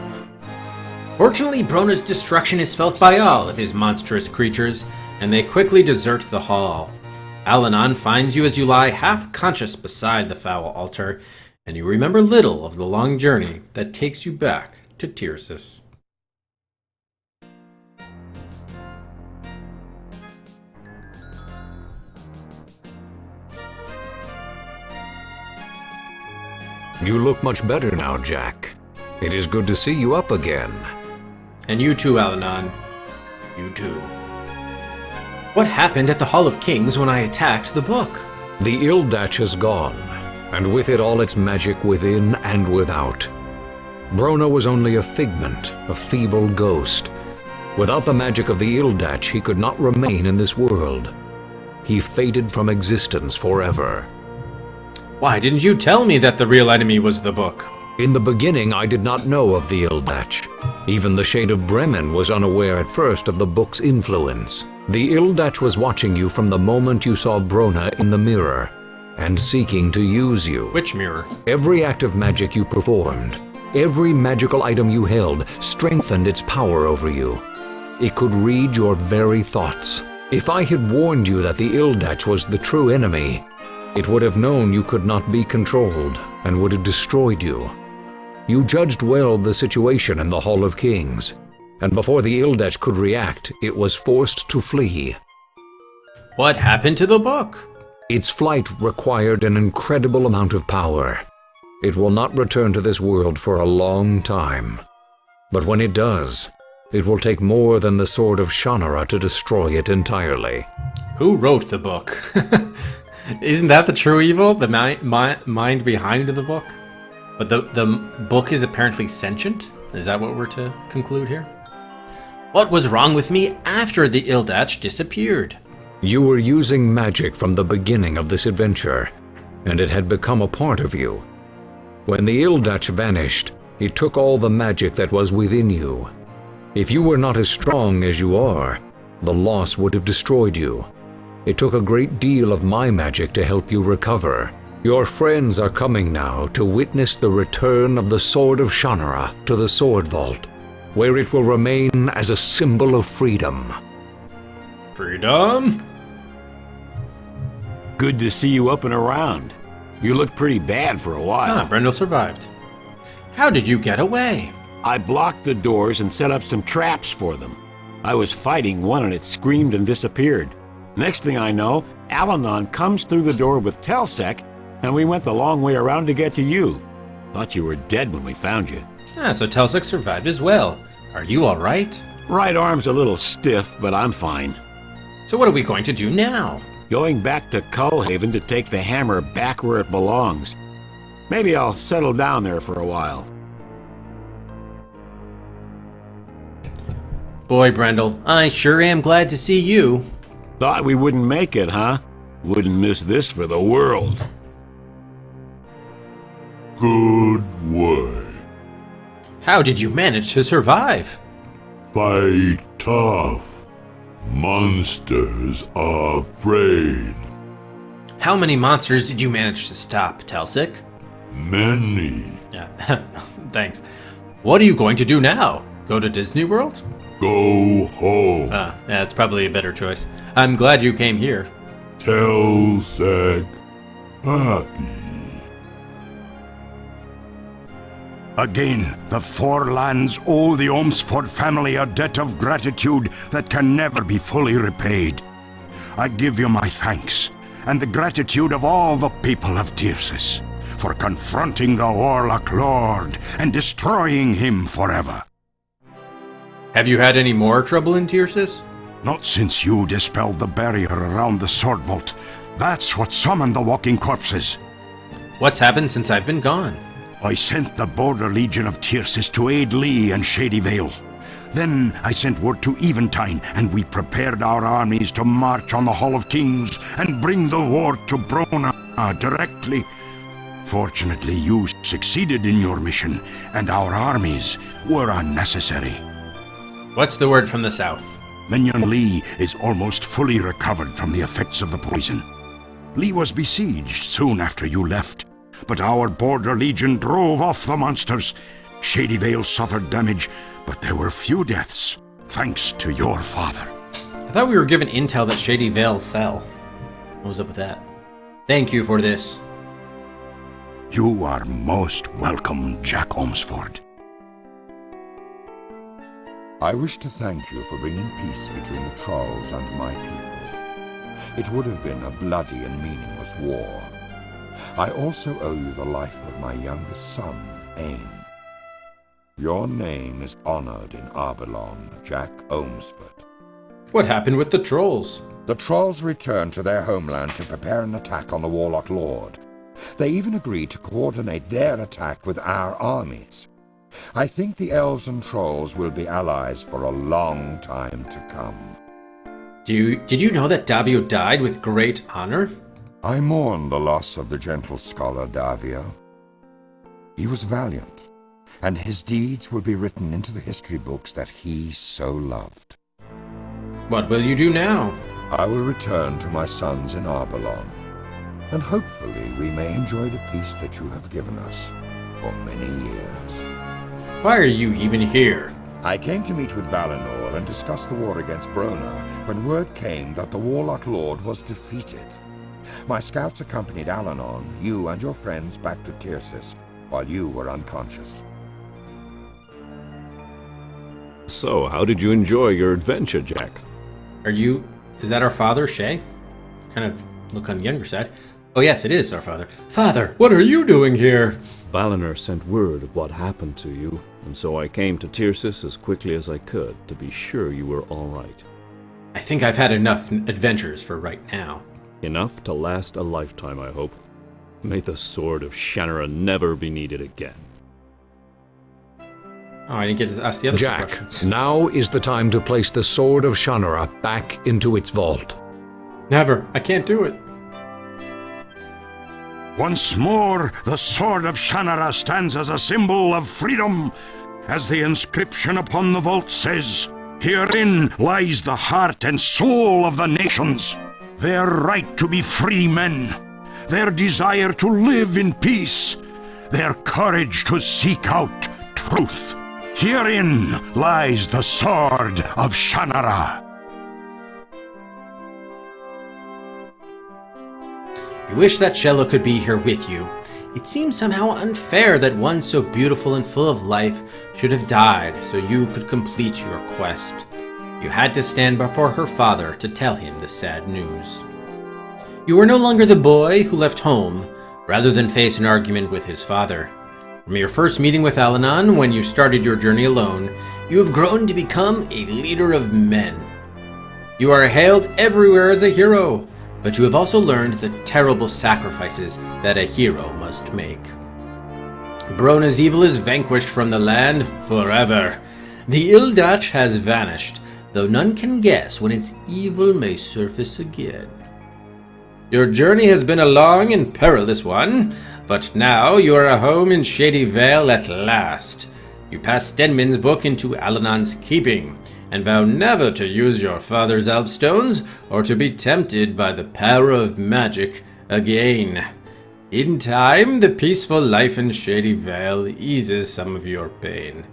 Fortunately, Brona's destruction is felt by all of his monstrous creatures, and they quickly desert the hall. Alanon finds you as you lie half-conscious beside the foul altar, and you remember little of the long journey that takes you back to Tircis. You look much better now, Jack. It is good to see you up again. And you too, Alanon. You too. What happened at the Hall of Kings when I attacked the book? The Ildatch has gone, and with it all its magic within and without. Brona was only a figment, a feeble ghost. Without the magic of the Ildatch, he could not remain in this world. He faded from existence forever. Why didn't you tell me that the real enemy was the book? In the beginning, I did not know of the Ildatch. Even the Shade of Bremen was unaware at first of the book's influence. The Ildatch was watching you from the moment you saw Brona in the mirror, and seeking to use you. Which mirror? Every act of magic you performed, every magical item you held, strengthened its power over you. It could read your very thoughts. If I had warned you that the Ildatch was the true enemy, it would have known you could not be controlled, and would have destroyed you. You judged well the situation in the Hall of Kings, and before the Ildatch could react, it was forced to flee. What happened to the book? Its flight required an incredible amount of power. It will not return to this world for a long time. But when it does, it will take more than the Sword of Shannara to destroy it entirely. Who wrote the book? Isn't that the true evil? The mind behind the book? But the book is apparently sentient? Is that what we're to conclude here? What was wrong with me after the Ildatch disappeared? You were using magic from the beginning of this adventure, and it had become a part of you. When the Ildatch vanished, it took all the magic that was within you. If you were not as strong as you are, the loss would have destroyed you. It took a great deal of my magic to help you recover. Your friends are coming now to witness the return of the Sword of Shannara to the Sword Vault, where it will remain as a symbol of freedom. Freedom? Good to see you up and around. You looked pretty bad for a while. Brendel survived. How did you get away? I blocked the doors and set up some traps for them. I was fighting one and it screamed and disappeared. Next thing I know, Alanon comes through the door with Telsec, and we went the long way around to get to you. Thought you were dead when we found you. So Telsec survived as well. Are you all right? Right arm's a little stiff, but I'm fine. So what are we going to do now? Going back to Cullhaven to take the hammer back where it belongs. Maybe I'll settle down there for a while. Boy, Brendel, I sure am glad to see you. Thought we wouldn't make it, huh? Wouldn't miss this for the world. Good work. How did you manage to survive? Fight tough. Monsters are afraid. How many monsters did you manage to stop, Telsec? Many. Thanks. What are you going to do now? Go to Disney World? Go home. That's probably a better choice. I'm glad you came here. Telsec happy. Again, the four lands owe the Ormsford family a debt of gratitude that can never be fully repaid. I give you my thanks, and the gratitude of all the people of Tircis, for confronting the Warlock Lord and destroying him forever. Have you had any more trouble in Tircis? Not since you dispelled the barrier around the Sword Vault. That's what summoned the walking corpses. What's happened since I've been gone? I sent the Border Legion of Tircis to aid Lee and Shady Vale. Then I sent word to Eventide, and we prepared our armies to march on the Hall of Kings and bring the war to Brona directly. Fortunately, you succeeded in your mission, and our armies were unnecessary. What's the word from the south? Minion Lee is almost fully recovered from the effects of the poison. Lee was besieged soon after you left, but our Border Legion drove off the monsters. Shady Vale suffered damage, but there were few deaths, thanks to your father. I thought we were given intel that Shady Vale fell. What was up with that? Thank you for this. You are most welcome, Jack Ormsford. I wish to thank you for bringing peace between the Trolls and my people. It would have been a bloody and meaningless war. I also owe you the life of my youngest son, Ain. Your name is honored in Arbelon, Jack Ormsford. What happened with the trolls? The Trolls returned to their homeland to prepare an attack on the Warlock Lord. They even agreed to coordinate their attack with our armies. I think the Elves and Trolls will be allies for a long time to come. Did you know that Davio died with great honor? I mourn the loss of the gentle scholar Davio. He was valiant, and his deeds will be written into the history books that he so loved. What will you do now? I will return to my sons in Arbelon, and hopefully we may enjoy the peace that you have given us for many years. Why are you even here? I came to meet with Valinor and discuss the war against Brona when word came that the Warlock Lord was defeated. My scouts accompanied Alanon, you and your friends back to Tircis while you were unconscious. So, how did you enjoy your adventure, Jack? Is that our father, Shay? Kind of look on the younger side. Oh yes, it is our father. Father, what are you doing here? Valinor sent word of what happened to you, and so I came to Tircis as quickly as I could to be sure you were all right. I think I've had enough adventures for right now. Enough to last a lifetime, I hope. May the Sword of Shannara never be needed again. Oh, I didn't get to ask the other Jack, questions. now is the time to place the Sword of Shannara back into its vault. Never. I can't do it. Once more, the Sword of Shannara stands as a symbol of freedom. As the inscription upon the vault says, herein lies the heart and soul of the nations. Their right to be free men. Their desire to live in peace. Their courage to seek out truth. Herein lies the Sword of Shannara. I wish that Shella could be here with you. It seems somehow unfair that one so beautiful and full of life should have died so you could complete your quest. You had to stand before her father to tell him the sad news. You are no longer the boy who left home, rather than face an argument with his father. From your first meeting with Alanon, when you started your journey alone, you have grown to become a leader of men. You are hailed everywhere as a hero, but you have also learned the terrible sacrifices that a hero must make. Brona's evil is vanquished from the land forever. The Ildach has vanished, though none can guess when its evil may surface again. Your journey has been a long and perilous one, but now you are home in Shady Vale at last. You pass Stenman's book into Alanon's keeping, and vow never to use your father's elfstones or to be tempted by the power of magic again. In time, the peaceful life in Shady Vale eases some of your pain,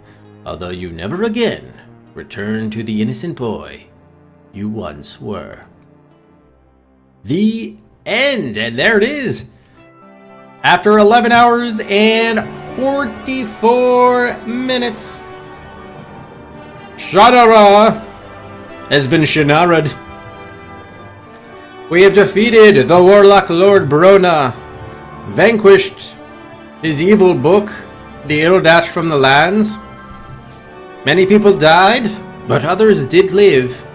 although you never again return to the innocent boy you once were. The end, and there it is. After 11 hours and 44 minutes, Shannara has been Shannara'd. We have defeated the Warlock Lord Brona, vanquished his evil book, the Ildach from the lands. Many people died, but others did live,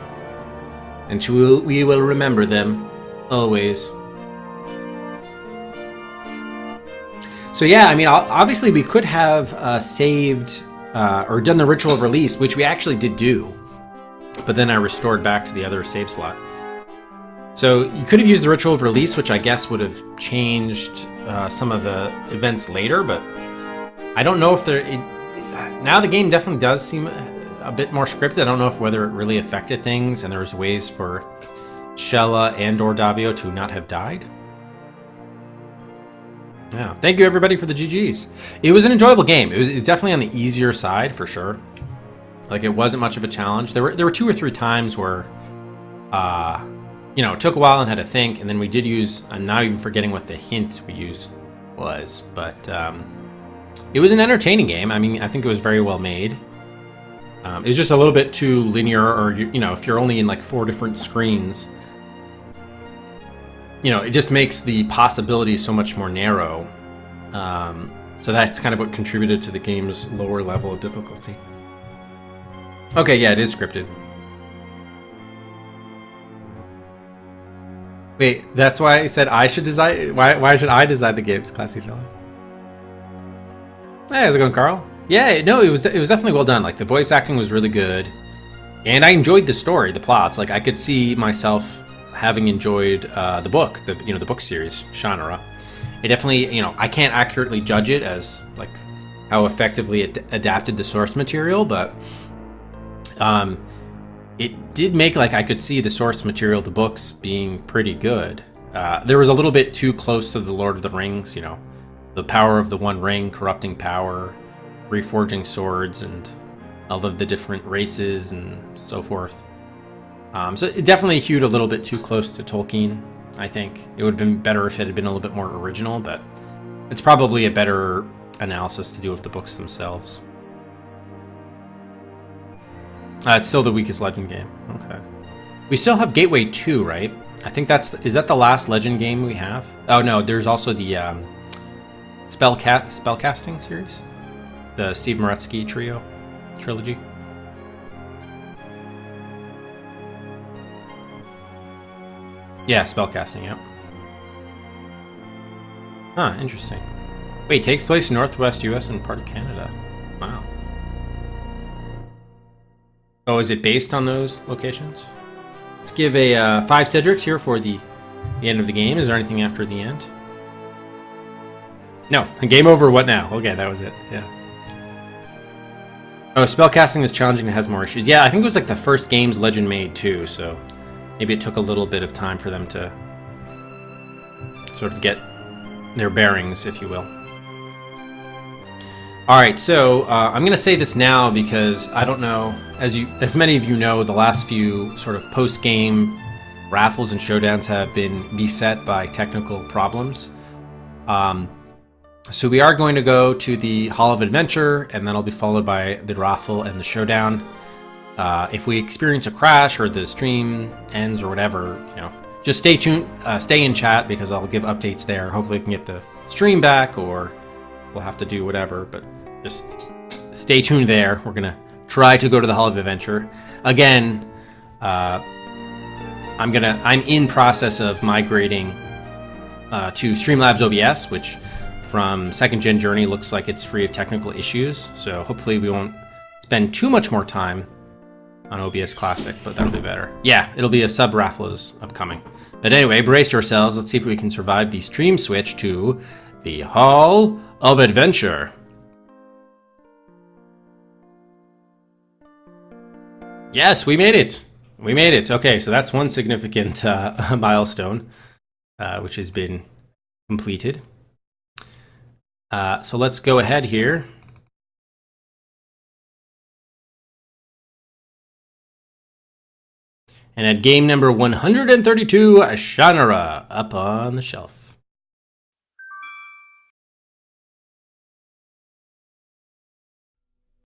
and we will remember them, always. So yeah, I mean, obviously we could have saved or done the Ritual of Release, which we actually did do, but then I restored back to the other save slot. So you could have used the Ritual of Release, which I guess would have changed some of the events later, but I don't know if now the game definitely does seem a bit more scripted. I don't know whether it really affected things, and there's ways for Shella and or Davio to not have died. Yeah, thank you everybody for the GGs. It was an enjoyable game. It's definitely on the easier side for sure. Like, it wasn't much of a challenge. There were 2 or 3 times where, you know, it took a while and had to think, and then we did use, I'm now even forgetting what the hint we used was, but it was an entertaining game. I mean, I think it was very well made. It was just a little bit too linear, or, you know, if you're only in like 4 different screens, you know, it just makes the possibilities so much more narrow. So that's kind of what contributed to the game's lower level of difficulty. Okay, yeah, it is scripted. Wait, that's why I said I should design. Why should I design the games, Classy Jelly? Hey, how's it going, Carl? Yeah, no, it was definitely well done. Like, the voice acting was really good, and I enjoyed the story, the plots. Like, I could see myself having enjoyed the book, the book series, Shannara. It definitely, you know, I can't accurately judge it as like how effectively it adapted the source material, but it did make, like, I could see the source material, the books, being pretty good. There was a little bit too close to the Lord of the Rings, you know, the power of the One Ring, corrupting power, reforging swords, and all of the different races and so forth. So it definitely hewed a little bit too close to Tolkien, I think. It would have been better if it had been a little bit more original, but it's probably a better analysis to do of the books themselves. It's still the weakest Legend game. Okay. We still have Gateway 2, right? I think is that the last Legend game we have? Oh no, there's also the Spellcasting series? The Steve Maretsky trilogy. Yeah, spellcasting, yep. Huh, interesting. Wait, takes place in Northwest US and part of Canada. Wow. Oh, is it based on those locations? Let's give a 5 Cedrics here for the end of the game. Is there anything after the end? No. Game over, what now? Okay, that was it, yeah. Oh, spellcasting is challenging and has more issues. Yeah, I think it was like the first games Legend made too, so maybe it took a little bit of time for them to sort of get their bearings, if you will. Alright, so I'm going to say this now because I don't know, as many of you know, the last few sort of post-game raffles and showdowns have been beset by technical problems. So we are going to go to the Hall of Adventure, and that'll be followed by the raffle and the showdown. If we experience a crash or the stream ends or whatever, you know, just stay tuned, stay in chat because I'll give updates there. Hopefully we can get the stream back, or we'll have to do whatever, but just stay tuned there. We're gonna try to go to the Hall of Adventure. Again, I'm in process of migrating to Streamlabs OBS, which from 2nd Gen Journey looks like it's free of technical issues. So hopefully we won't spend too much more time on OBS Classic, but that'll be better. Yeah, it'll be a sub-raffle is upcoming. But anyway, brace yourselves. Let's see if we can survive the stream switch to the Hall of Adventure. Yes, we made it. We made it. Okay, so that's one significant milestone, which has been completed. So let's go ahead here. And at game number 132, Shannara up on the shelf.